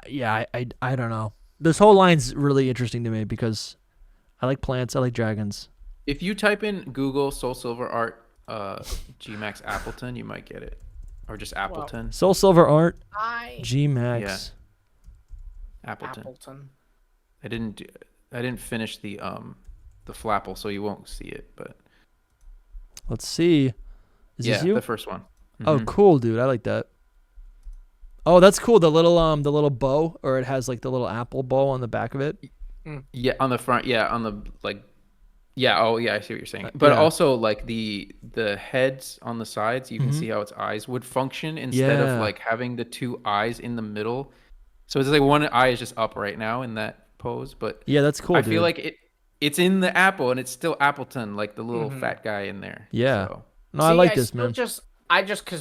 Yeah, I don't know. This whole line's really interesting to me because I like plants. I like dragons. If you type in Google Soul Silver Art Gmax Appletun, you might get it. Or just Appletun. Soul Silver Art, I Gmax. Appletun. Appleton. I didn't finish the Flapple, so you won't see it, but Let's see. Is this you? the first one. Oh, cool, dude. I like that. Oh, that's cool. The little bow, or it has like the little apple bow on the back of it. Yeah, on the front. Yeah, on the like. Yeah. Oh, yeah. I see what you're saying. But Yeah. also like the heads on the sides, you can see how its eyes would function instead Yeah. of like having the two eyes in the middle. So it's like one eye is just up right now in that pose, but Yeah, that's cool. I dude. feel like it's in the apple and it's still Appletun, like the little fat guy in there. Yeah. So, No, I like this, still man. Because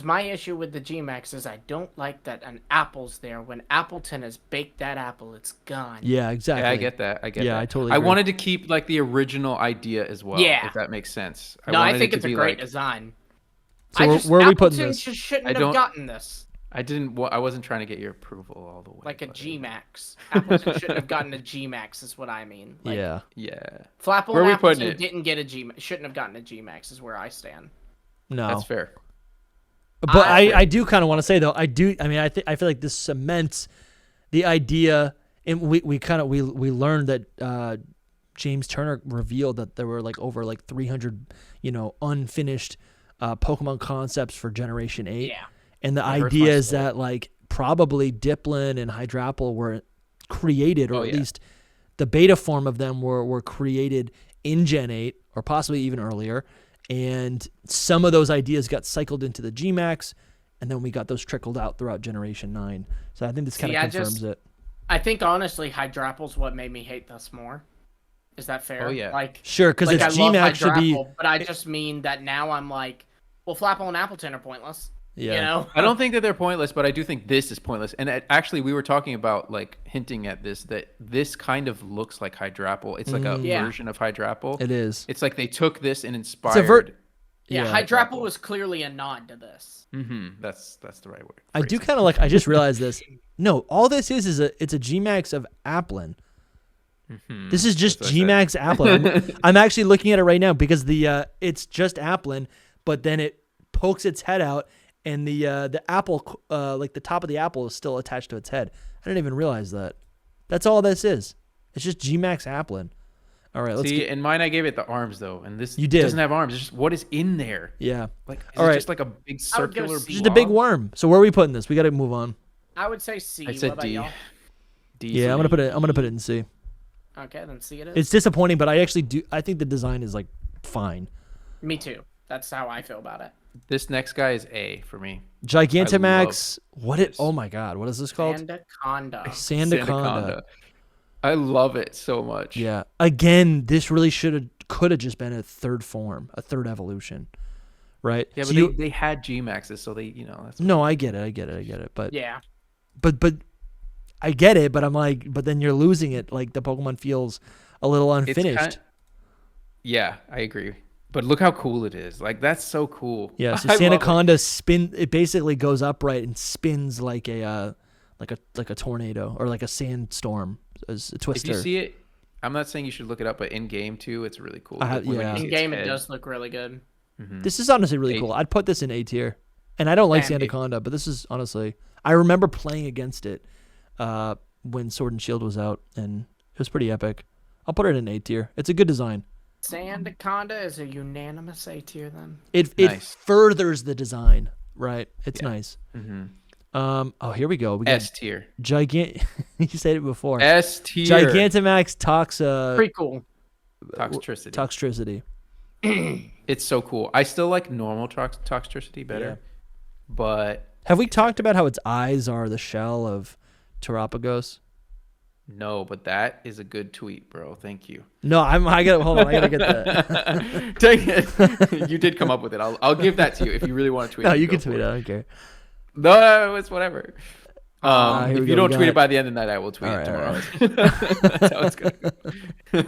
my issue with the Gmax is I don't like that an apple's there. When Appleton has baked that apple, it's gone. Yeah, exactly. yeah, I get that. I get Yeah, that. I totally I agree. wanted to keep like the original idea as well. Yeah. If that makes sense. No, I wanted think it to it's a be great like, design. So where are we putting Appleton this? just shouldn't I have don't- gotten this. I wasn't trying to get your approval all the way. Like a but, Gmax. Appleton shouldn't have gotten a Gmax, is what I mean. Like, Yeah. Yeah. Flapple Where are we and putting Appleton it? didn't get a Gmax. Shouldn't have gotten a Gmax, is where I stand. No. That's fair. But I do kind of want to say though, I feel like this cements the idea, and we learned that James Turner revealed that there were like over like 300, unfinished Pokemon concepts for Generation 8. Yeah. And the idea is that like probably Diplin and Hydrapple were created, or at least the beta form of them were created in Gen 8 or possibly even earlier. And some of those ideas got cycled into the Gmax, and then we got those trickled out throughout Generation 9. So I think this kind of confirms it. I think honestly, Hydrapple's what made me hate this more. Is that fair? Oh yeah. Like sure, because its Gmax should be. But I just mean that now I'm like, well, Flapple and Appletun are pointless. Yeah. I don't think that they're pointless, but I do think this is pointless. And actually, we were talking about like hinting at this, that this kind of looks like Hydrapple. It's like a version of Hydrapple. It is. It's like they took this and inspired. Hydrapple was clearly a nod to this. That's the right word. I do kind of like. I just realized this. No, all this is it's a Gmax of Applin. This is just Gmax Applin. I'm actually looking at it right now because it's just Applin, but then it pokes its head out. And the apple, like the top of the apple, is still attached to its head. I didn't even realize that. That's all this is. It's just Gmax Applin. All right, let's see. In mine, I gave it the arms though, and this doesn't have arms. It's just what is in there. Yeah. Like, is it just like a big circular blob? Just a big worm. So where are we putting this? We got to move on. I would say C. I said D. D. Yeah, I'm gonna put it in C. Okay, then C it is. It's disappointing, but I think the design is like fine. Me too. That's how I feel about it. This next guy is A for me. Gigantamax. Oh my god, what is this called? Sandaconda. I love it so much. Yeah. Again, this really could have just been a third form, a third evolution, right? Yeah, but they had Gmaxes, so they, that's. No, I get it. But yeah. But I get it. But I'm like, but then you're losing it. Like the Pokemon feels a little unfinished. Yeah, I agree. But look how cool it is. Like, that's so cool. Yeah, so Sandaconda it basically goes upright and spins like a tornado or like a sandstorm, as a twister. If you see it, I'm not saying you should look it up, but in game too, it's really cool. In game it does look really good. This is honestly really cool. I'd put this in A tier. And I don't like Sandaconda, but this is honestly, I remember playing against it when Sword and Shield was out, and it was pretty epic. I'll put it in A tier. It's a good design. Sandaconda is a unanimous A tier then. It furthers the design, right? It's nice. Oh, here we go. We got S tier. You said it before. S tier. Gigantamax pretty cool. Toxtricity. It's so cool. I still like normal Toxtricity better. But have we talked about how its eyes are the shell of Terapagos? No, but that is a good tweet, bro. Thank you. No, hold on. I gotta get that. Dang it. You did come up with it. I'll give that to you if you really want to tweet it. No, you can tweet it. I don't care. No, it's whatever. If you don't tweet it by the end of the night, I will tweet it tomorrow. That's how it's going to go.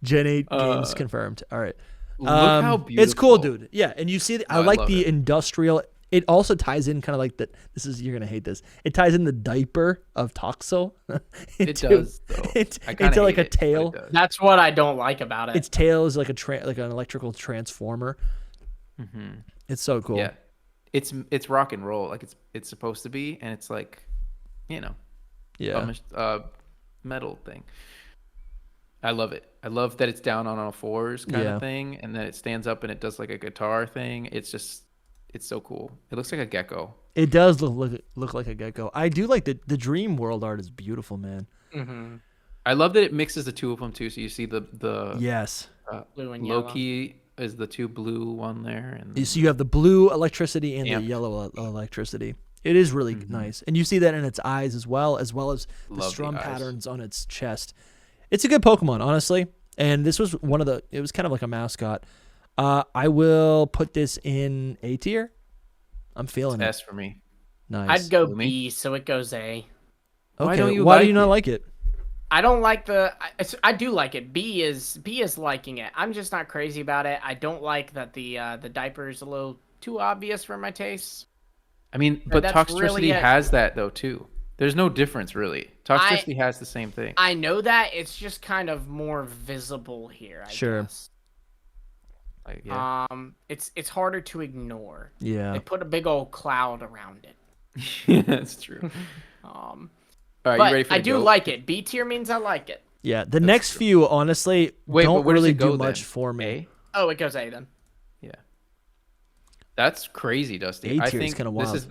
Gen 8 games confirmed. All right. Look how beautiful. It's cool, dude. Yeah, and you see, I like the industrial. It also ties in kind of like that. You're going to hate this. It ties in the diaper of Toxel. It does, though. Into like a tail. That's what I don't like about it. Its tail is like like an electrical transformer. It's so cool. Yeah. It's rock and roll, like it's supposed to be, and it's like, metal thing. I love it. I love that it's down on all fours kind of thing, and then it stands up and it does like a guitar thing. It's so cool. It looks like a gecko. It does look like a gecko. I do like the Dream World art is beautiful, man. I love that it mixes the two of them too. So you see the blue and Loki is the two blue one there, and so you have the blue electricity and the yellow electricity. It is really nice, and you see that in its eyes as well as the strum patterns on its chest. It's a good Pokemon, honestly, and this was it was kind of like a mascot. I will put this in A tier. I'm feeling it. S for me. Nice. I'd go B, so it goes A. Okay. Why do you not like it? I don't like I do like it. B is liking it. I'm just not crazy about it. I don't like that the diaper is a little too obvious for my taste. I mean, but Toxtricity really has that though too. There's no difference really. Toxtricity has the same thing. I know that. It's just kind of more visible here, I guess. Like, yeah. It's harder to ignore. Yeah. They put a big old cloud around it. Yeah, that's true. All right, but you ready for I do like it. B tier means I like it. Yeah, the next few honestly don't really do much for me. A? Oh, it goes A then. Yeah. That's crazy, Dusty. I think kind of wild. this is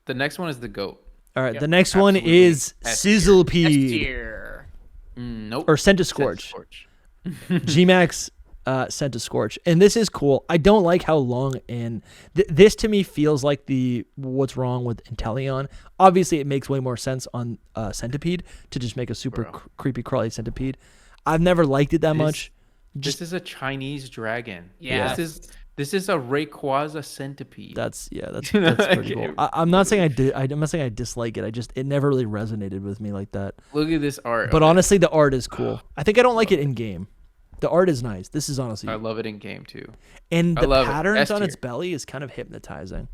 the next one is the GOAT. All right, the next one is Sizzlepede. S-tier. Nope. Or Centiskorch. Gmax Centiskorch. And this is cool. I don't like how long and this to me feels like the what's wrong with Inteleon. Obviously, it makes way more sense on Centipede to just make a super creepy crawly Centipede. I've never liked it that much. This is a Chinese dragon. Yeah. This is a Rayquaza Centipede. That's pretty cool. I'm not saying I'm not saying I dislike it. It never really resonated with me like that. Look at this art. But honestly, the art is cool. I think I don't like it in game. The art is nice. This is honestly. I love it in game too. And the patterns on its belly is kind of hypnotizing.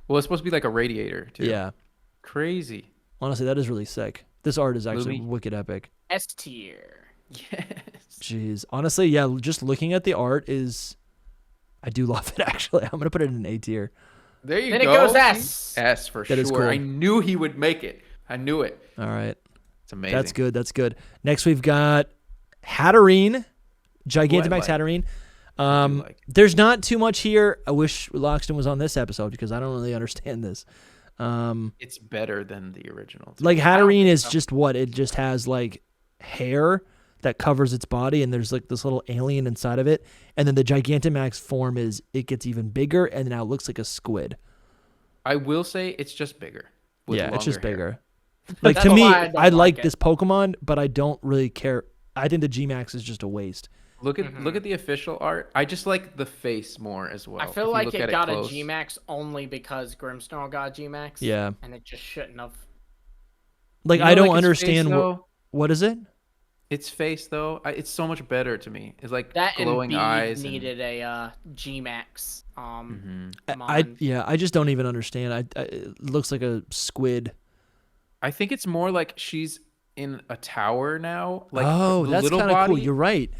Well, it's supposed to be like a radiator too. Yeah. Crazy. Honestly, that is really sick. This art is actually wicked epic. S tier. Yes. Jeez. Honestly, yeah, just looking at the art is I do love it actually. I'm gonna put it in A tier. There you go. Then go. It goes S. S for that sure. Is cool. I knew he would make it. I knew it. All right. It's amazing. That's good. Next we've got Hatterene, Gigantamax Hatterene. There's not too much here. I wish Loxton was on this episode because I don't really understand this. It's better than the original. Like Hatterene is just what? It just has like hair that covers its body, and there's like this little alien inside of it. And then the Gigantamax form it gets even bigger, and now it looks like a squid. I will say it's just bigger. Yeah, it's just hair. bigger. Like to me, I like this Pokemon, but I don't really care. I think the Gmax is just a waste. Look at the official art. I just like the face more as well. I feel like it got a Gmax only because Grimmsnarl got Gmax. Yeah. And it just shouldn't have. Like, I don't understand what is it? Its face though, it's so much better to me. It's like that glowing eyes. Needed a Gmax. I just don't even understand. It looks like a squid. I think it's more like she's in a tower now. Like that's kind of cool. You're right.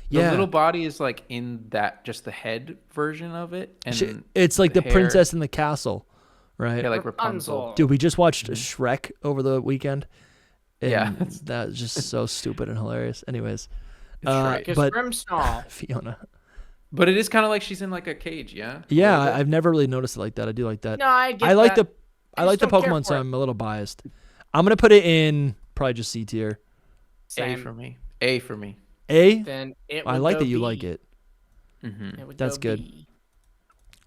Yeah, the little body is like in that just the head version of it, and it's like the princess in the castle, right? Yeah, like Rapunzel. Dude, we just watched Shrek over the weekend. Yeah, that's just so stupid and hilarious. Anyways, but Grimmsnarl, Fiona. But it is kind of like she's in like a cage, yeah. Yeah, I've never really noticed it like that. I do like that. No, I like the Pokemon, so I'm a little biased. I'm gonna put it in probably just C tier. A for me. A for me. A. Then I like that you like it. That's good.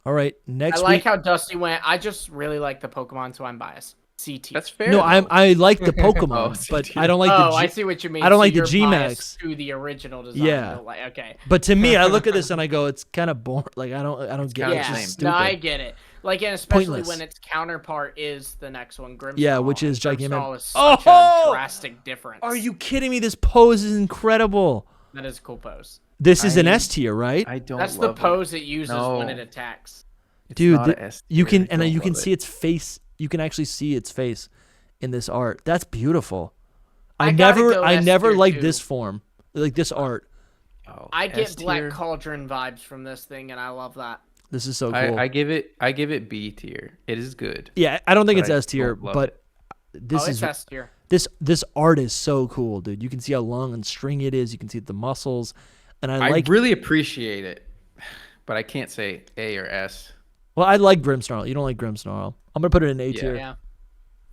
All right, next. I like how Dusty went. I just really like the Pokemon, so I'm biased. C tier. That's fair. No, I like the Pokemon, but I don't like the. I see what you mean. I don't like the Gmax. To the original design. Yeah. Okay. But to me, I look at this and I go, it's kind of boring. Like I don't get it. Yeah. It's just stupid. No, I get it. Like, and especially Pointless. when its counterpart is the next one, Grimmsnarl. Yeah, which is Gigantamax. Is such a drastic difference. Are you kidding me? This pose is incredible. That is a cool pose. This is an S tier, right? I don't. That's the pose it uses when it attacks. Dude, you can see its face. You can actually see its face in this art. That's beautiful. I never liked this form, like this art. I get Black Cauldron vibes from this thing, and I love that. This is so cool. I give it B tier. It is good. Yeah, I don't think it's S tier, but this is S tier. This art is so cool, dude. You can see how long and stringy it is. You can see the muscles, and I really appreciate it, but I can't say A or S. Well, I like Grimmsnarl. You don't like Grimmsnarl. I'm gonna put it in A tier. Yeah.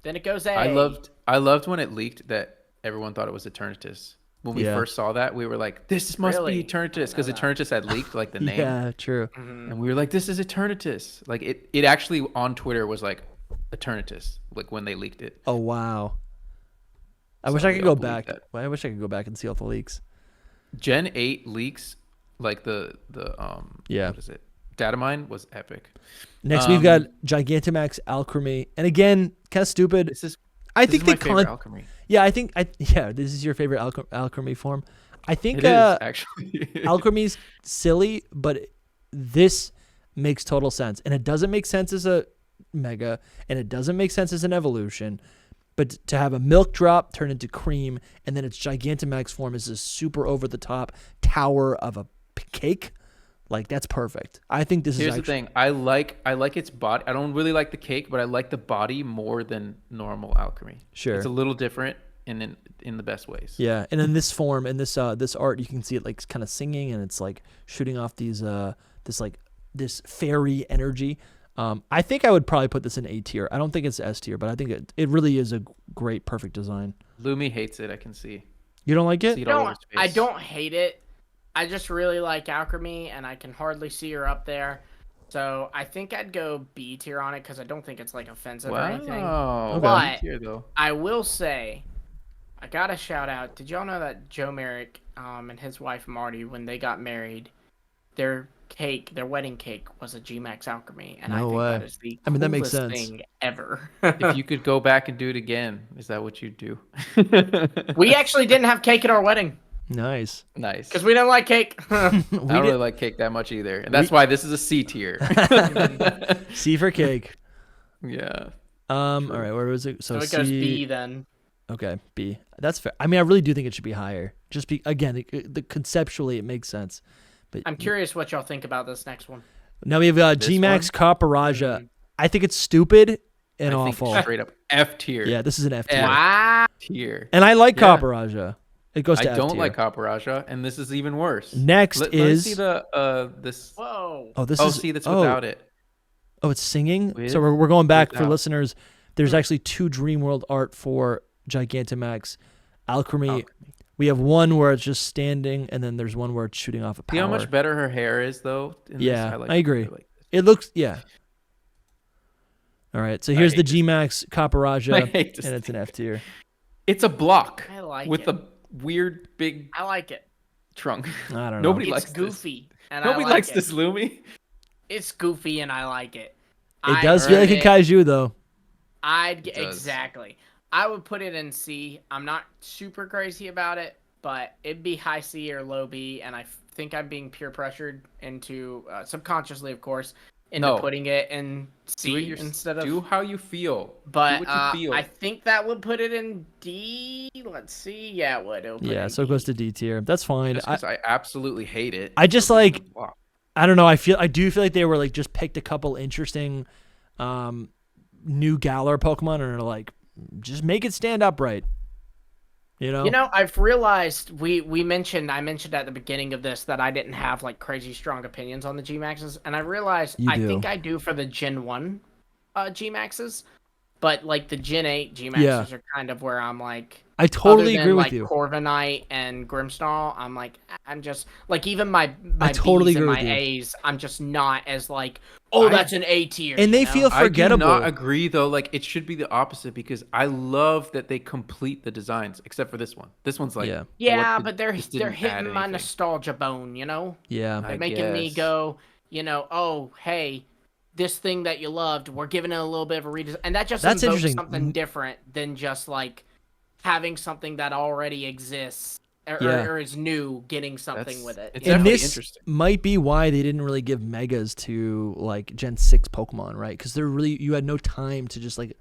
Then it goes A. I loved when it leaked that everyone thought it was Eternatus. When we first saw that, we were like, this must be Eternatus, because Eternatus had leaked like the name. Yeah, true. And we were like, this is Eternatus. Like it actually on Twitter was like Eternatus, like when they leaked it. Oh wow. I wish I could go back. I wish I could go back and see all the leaks. Gen 8 leaks, like the what is it? Datamine was epic. Next we've got Gigantamax Alcremie, and again, kind of stupid. I think my favorite Alcremie. Yeah, this is your favorite Alcremie form. I think it is, actually. Alcremie's silly, but this makes total sense, and it doesn't make sense as a Mega, and it doesn't make sense as an evolution. But to have a milk drop turn into cream, and then its Gigantamax form is a super over the top tower of a cake. Like, that's perfect. I think this is the thing. I like its body. I don't really like the cake, but I like the body more than normal Alcremie. Sure. It's a little different. in the best ways. Yeah, and in this form, in this art, you can see it like kind of singing, and it's like shooting off these this fairy energy. I think I would probably put this in A tier. I don't think it's S tier, but I think it really is a great, perfect design. Lumi hates it. I can see. You don't like it? I don't hate it. I just really like Alcremie, and I can hardly see her up there. So I think I'd go B tier on it because I don't think it's like offensive or anything. Okay. But B tier, though. I will say, I got to shout out. Did y'all know that Joe Merrick and his wife Marty, when they got married, their wedding cake was a G-Max Alcremie, and I think that is the coolest that makes sense. thing ever. If you could go back and do it again, is that what you'd do? We actually didn't have cake at our wedding. Nice. Because we don't like cake. I don't really like cake that much either, and that's why this is a C tier. C for cake. Yeah. All right. Where was it? So it goes B then. Okay, B. That's fair. I mean, I really do think it should be higher. Just conceptually, it makes sense. But I'm curious what y'all think about this next one. Now we have G-Max Copperajah. I think it's stupid and awful. Straight up F tier. Yeah, this is an F tier. Wow. Tier. And I like Copperajah. It goes to F tier. I don't like Copperajah, and this is even worse. Next Let's see the this. Whoa. Oh, see that's without it. Oh, it's singing. So we're going back for listeners. There's Hmm. actually 2 Dreamworld art for Gigantamax, Alcremie. We have one where it's just standing, and then there's one where it's shooting off a power. See how much better her hair is, though? Yeah, I agree. It looks, All right, so here's the G-Max Copperajah, and it's an F tier. It's a block I like with it. a weird big I like it. trunk. I don't know. Nobody It's likes goofy. this. And Nobody I like likes it. this, Lumi. It's goofy, and I like it. It does feel like a kaiju, though. Exactly. I would put it in C. I'm not super crazy about it, but it'd be high C or low B, and I think I'm being peer pressured into, subconsciously, of course, into putting it in C instead of... Do how you feel. But do what you feel. I think that would put it in D. Let's see. Yeah, it would. Yeah, so it goes to D tier. That's fine. Just 'cause I absolutely hate it. I just like... I don't know. I do feel like they were like just picked a couple interesting new Galar Pokemon and are like, just make it stand upright. You know, I've realized I mentioned at the beginning of this that I didn't have like crazy strong opinions on the G-Maxes, and I realized I think I do for the Gen 1 G-Maxes, but like the Gen 8 G-Maxes are kind of where I'm like, I totally agree with you. Corviknight and Grimmsnarl, I'm like, I'm just like, even my totally B's and agree my with you. A's, I'm just not as like, that's an A tier. And they feel forgettable. I do not agree though. Like it should be the opposite because I love that they complete the designs, except for this one. This one's like, but they're hitting my nostalgia bone, Yeah, they're making me go, oh hey, this thing that you loved, we're giving it a little bit of a redesign, and that just invokes something different than just like having something that already exists or is new, getting something with it. It's and definitely this interesting. Might be why they didn't really give Megas to like Gen 6 Pokemon, right? Because you had no time to just like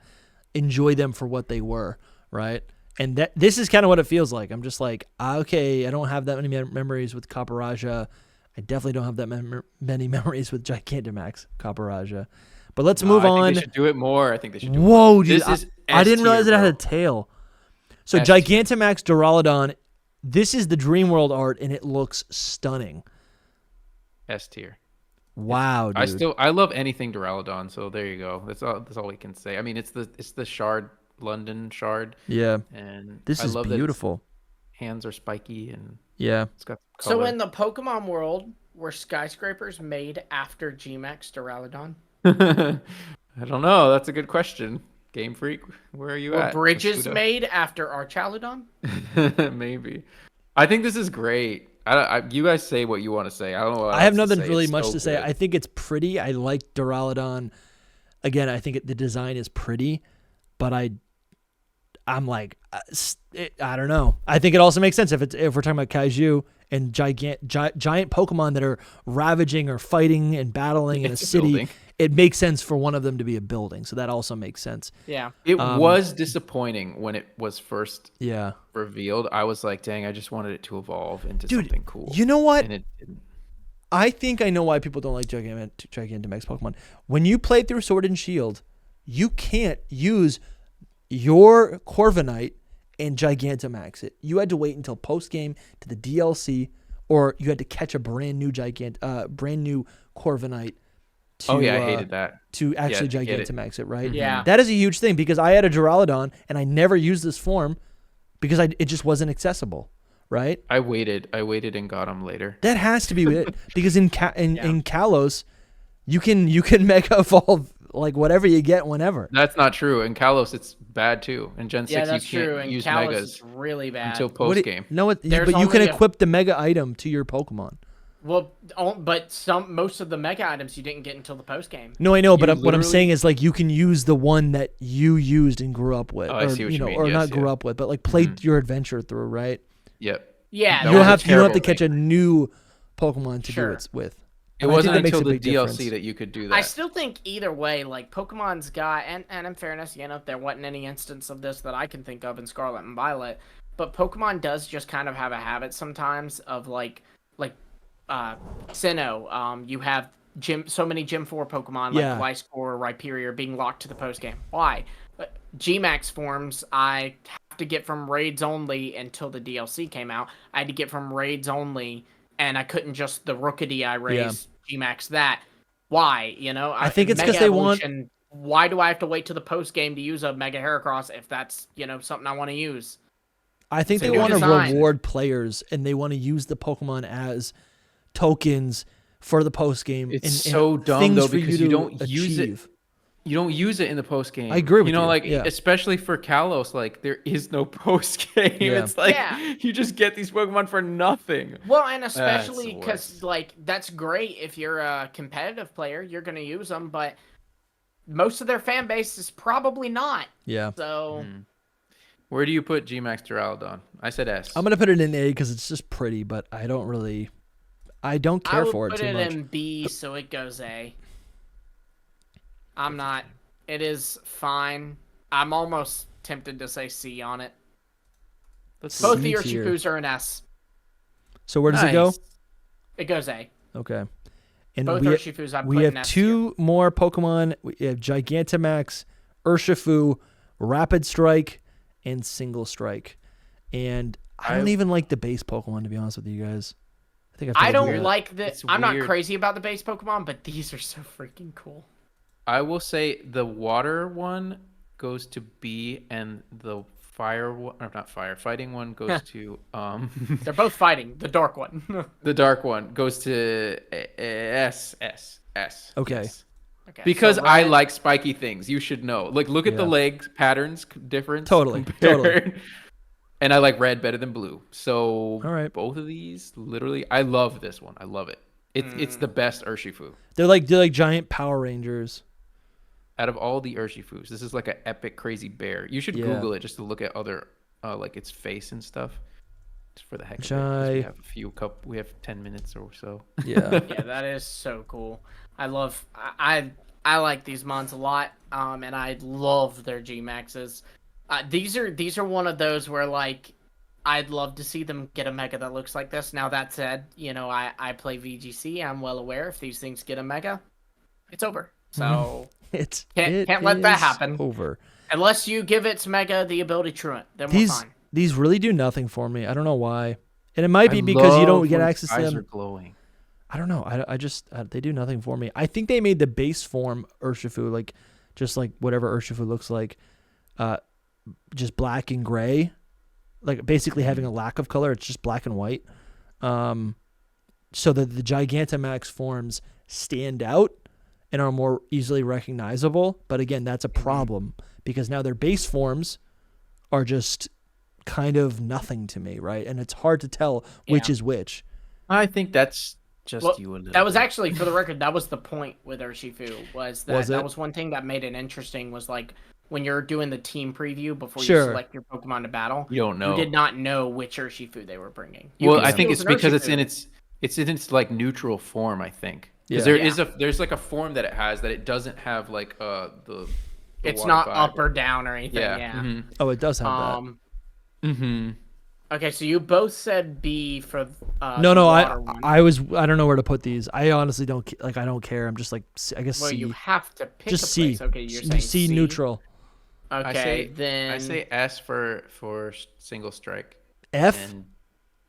enjoy them for what they were, right? And this is kind of what it feels like. I'm just like, okay, I don't have that many memories with Copperajah. I definitely don't have that many memories with Gigantamax Copperajah. But let's move on. I think they should do it more. I think they should do Whoa, more. dude. I didn't realize it had a tail. So Gigantamax Duraludon, this is the Dreamworld art, and it looks stunning. S tier. Wow, dude. I love anything Duraludon, so there you go. That's all we can say. I mean, it's the shard, London shard. Yeah. And this is beautiful. Hands are spiky and it's got color. So in the Pokemon world, were skyscrapers made after G-Max Duraludon? I don't know. That's a good question. Game Freak, where are you at? Were bridges made after Archaludon? Maybe. I think this is great. You guys say what you want to say. I don't know. I have nothing really much to say. I think it's pretty. I like Duraludon. Again, I think the design is pretty, but I'm like, I don't know. I think it also makes sense if we're talking about kaiju and giant Pokemon that are ravaging or fighting and battling in a city. Building. It makes sense for one of them to be a building, so that also makes sense. Yeah. It was disappointing when it was first revealed. I was like, dang, I just wanted it to evolve into something cool. You know what? And it didn't. I think I know why people don't like Gigantamax Pokemon. When you play through Sword and Shield, you can't use your Corviknight and Gigantamax it. You had to wait until post game to the DLC, or you had to catch a brand new Corviknight. I hated that. To actually Gigantamax it, right? Yeah. That is a huge thing because I had a Duraludon and I never used this form because it just wasn't accessible, right? I waited and got him later. That has to be it because in Kalos, you can Mega Evolve like whatever you get whenever. That's not true. In Kalos, it's bad too. In Gen 6, you can't use Kalos Megas it's really bad. until post game. But you can equip the Mega item to your Pokemon. Well, but most of the Mega items you didn't get until the post game. No, I know, but what I'm saying is like you can use the one that you used and grew up with, I see what you mean. or not grew up with, but like played your adventure through, right? Yep. Yeah. You don't have to catch a new Pokemon to do it with. It wasn't until the DLC that you could do that. I still think either way, like Pokemon's got, and in fairness, there wasn't any instance of this that I can think of in Scarlet and Violet, but Pokemon does just kind of have a habit sometimes of like Sinnoh, you have so many Gym 4 Pokemon like Gliscor or Rhyperior being locked to the post game. Why? Gmax forms I have to get from raids only until the DLC came out. I had to get from raids only, and I couldn't just the Rookidee I raised Gmax that. Why? I think it's because they want. Why do I have to wait till the post game to use a Mega Heracross if that's something I want to use? I think they want to reward players and they want to use the Pokemon as tokens for the post game. It's so dumb though because you don't use it. You don't use it in the post game. I agree with you. Especially for Kalos, like there is no post game. It's like you just get these Pokemon for nothing. Well, and especially because like that's great if you're a competitive player, you're gonna use them, but most of their fan base is probably not. Yeah. So. Where do you put Gmax Duraludon? I said S. I'm gonna put it in A because it's just pretty, but I don't care for it too much. I would put it in B, so it goes A. I'm not. It is fine. I'm almost tempted to say C on it. Both the Urshifus are an S. So where does it go? It goes A. Okay. And both Urshifus we have two more Pokemon. We have Gigantamax, Urshifu, Rapid Strike, and Single Strike. And I don't even like the base Pokemon, to be honest with you guys. I don't like the. I'm not crazy about the base Pokemon, but these are so freaking cool. I will say the water one goes to B, and the fighting one goes to They're both fighting. The dark one. The dark one goes to S. Okay. Yes. Okay. Because I like spiky things. You should know. Like look at the leg patterns difference. Totally. And I like red better than blue. So both of these, literally, I love this one. I love it. It's the best Urshifu. They're like giant Power Rangers. Out of all the Urshifus, this is like an epic crazy bear. You should Google it just to look at other like its face and stuff. Just for the heck of it. We have 10 minutes or so. Yeah. Yeah, that is so cool. I like these mons a lot. And I love their Gmaxes. These are one of those where like I'd love to see them get a Mega that looks like this. Now that said, I play VGC. I'm well aware if these things get a Mega, it's over. So can't let that happen. Over. Unless you give its Mega the ability Truant, then we're fine. These really do nothing for me. I don't know why. And it might be because you don't get access to them. Eyes are glowing. I don't know. I just they do nothing for me. I think they made the base form Urshifu just like whatever Urshifu looks like, just black and gray, like basically having a lack of color. It's just black and white, so that the Gigantamax forms stand out and are more easily recognizable. But again, that's a problem because now their base forms are just kind of nothing to me, right? And it's hard to tell which is which. I think that's just you and that was actually, for the record, that was the point with Urshifu that was one thing that made it interesting was like when you're doing the team preview before you select your Pokemon to battle, you don't know. You did not know which Urshifu they were bringing. I think it's because it's in its like neutral form, I think. Because there's like a form that it has that it doesn't have like the it's not up or down or anything. Yeah. Mm-hmm. Oh, it does have that. Mm-hmm. Okay, so you both said B for no. I don't know where to put these. I honestly don't I don't care. I'm just like I guess C. You have to pick just a place. C. Okay, you're saying C neutral. Okay, then I say S for single strike. F? And,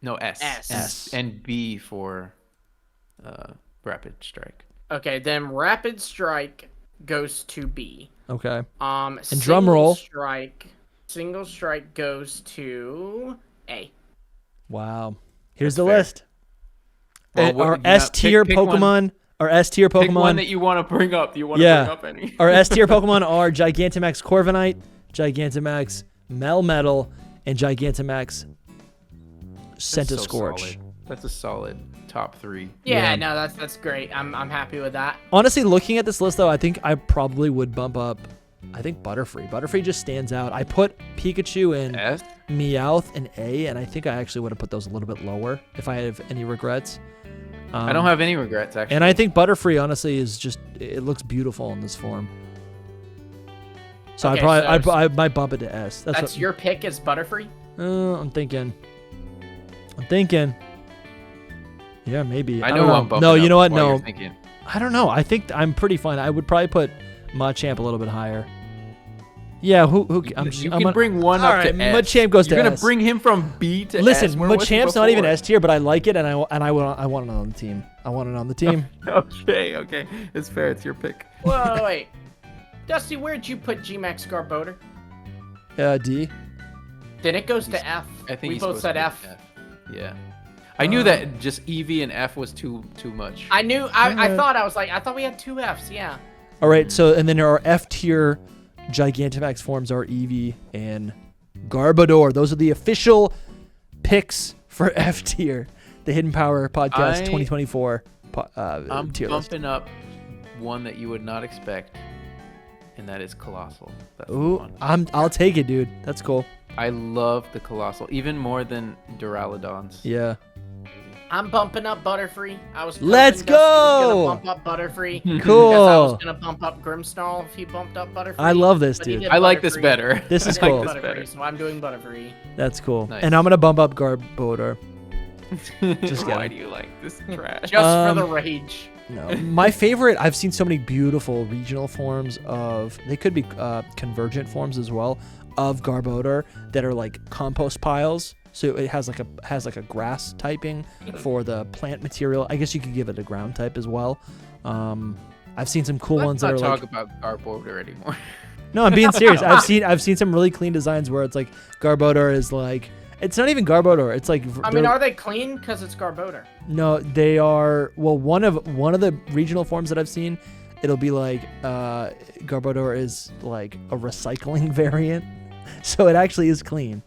no, S. S. And B for rapid strike. Okay, then rapid strike goes to B. Okay. And drum roll. Single strike goes to A. Wow. Here's That's the fair. list. Well, Our S tier Pokemon. Our S tier Pokemon. Pick one that you want to bring up. Do you want to bring up any? Our S tier Pokemon are Gigantamax Corviknight, Gigantamax Melmetal, and Gigantamax Centiskorch. That's a solid top 3. Yeah, no, that's great. I'm happy with that. Honestly, looking at this list though, I think I probably would bump up. I think Butterfree. Butterfree just stands out. I put Pikachu and S? Meowth in A, and I think I actually would have put those a little bit lower if I have any regrets. I don't have any regrets, actually. And I think Butterfree, honestly, is just, it looks beautiful in this form. So Okay, I might bump it to S. That's your pick is Butterfree? I'm thinking. Yeah, maybe. I know I'm bumping No, up you know what? while No. you're thinking. I don't know. I think I'm pretty fine. I would probably put Machamp a little bit higher. Yeah, You can bring one all up right, to S. Machamp goes to You're gonna S. bring him from B to Listen, S. Where was he Machamp's not even before? S tier, but I like it, and I want it on the team. I want it on the team. Okay. It's fair. It's your pick. Whoa, wait. Dusty, where'd you put Gmax Garbodor? D. Then it goes to F. I think we he's both supposed said to be F. Yeah. I knew that just Eevee and F was too much. I knew. I thought we had 2 Fs. Yeah. All right, so and then our F tier Gigantamax forms are Eevee and Garbodor. Those are the official picks for F tier, the Hidden Power Podcast 2024 I'm tier list. bumping up one that you would not expect, and that is Coalossal. That's the Ooh, one. I'll take it, dude. That's cool. I love the Coalossal, even more than Duraludons. Yeah. I'm bumping up Butterfree. Let's go! Gonna bump up Butterfree. Cool. Because I was gonna bump up Grimmsnarl if he bumped up Butterfree. I love this, but he dude. did I like this Butterfree. better. This is I cool. like this better. Butterfree, so I'm doing Butterfree. That's cool. Nice. And I'm gonna bump up Garbodor. Just Why kidding. do you like this trash? Just for the rage. No, my favorite. I've seen so many beautiful regional forms of. They could be convergent forms as well of Garbodor that are like compost piles. So it has like a grass typing for the plant material. I guess you could give it a ground type as well. I've seen some cool ones that are Let's like. not talk about Garbodor anymore. No, I'm being serious. I've seen some really clean designs where it's like Garbodor is like. It's not even Garbodor. It's like. I mean, are they clean? Because it's Garbodor. No, they are. Well, one of the regional forms that I've seen, it'll be like Garbodor is like a recycling variant, so it actually is clean.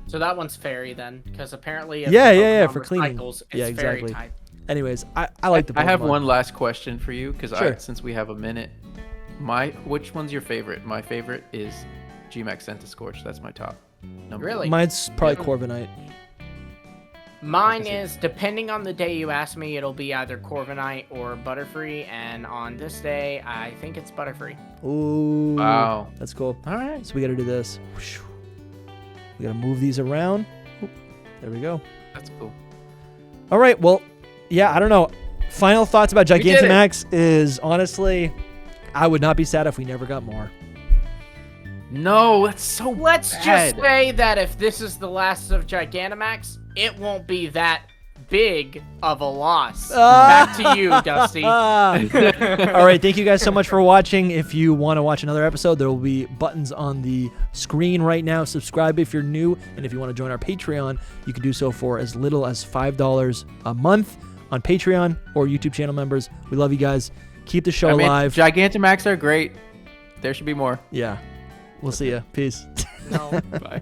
So that one's fairy then, because apparently if Yeah, the yeah, Pokemon for cleaning. recycles, it's Yeah, exactly. fairy type. Anyways, I like the Pokemon. I have one last question for you because Sure. since we have a minute, which one's your favorite? My favorite is Gmax Centiskorch. That's my top number. Really? Mine's probably Corviknight. Mine is, depending on the day you ask me, it'll be either Corviknight or Butterfree, and on this day, I think it's Butterfree. Ooh. Wow. That's cool. All right, so we got to do this. We got to move these around. Oop, there we go. That's cool. All right, well, yeah, I don't know. Final thoughts about did it. Gigantamax is honestly, I would not be sad if we never got more. No, that's so Let's bad. just say that if this is the last of Gigantamax, it won't be that big of a loss. Back to you, Dusty. All right, thank you guys so much for watching. If you want to watch another episode, there will be buttons on the screen right now. Subscribe if you're new, and if you want to join our Patreon, you can do so for as little as $5 a month on Patreon or YouTube channel members. We love you guys. Keep the show alive. Gigantamax are great. There should be more. Yeah. We'll see ya. Peace. No. Bye.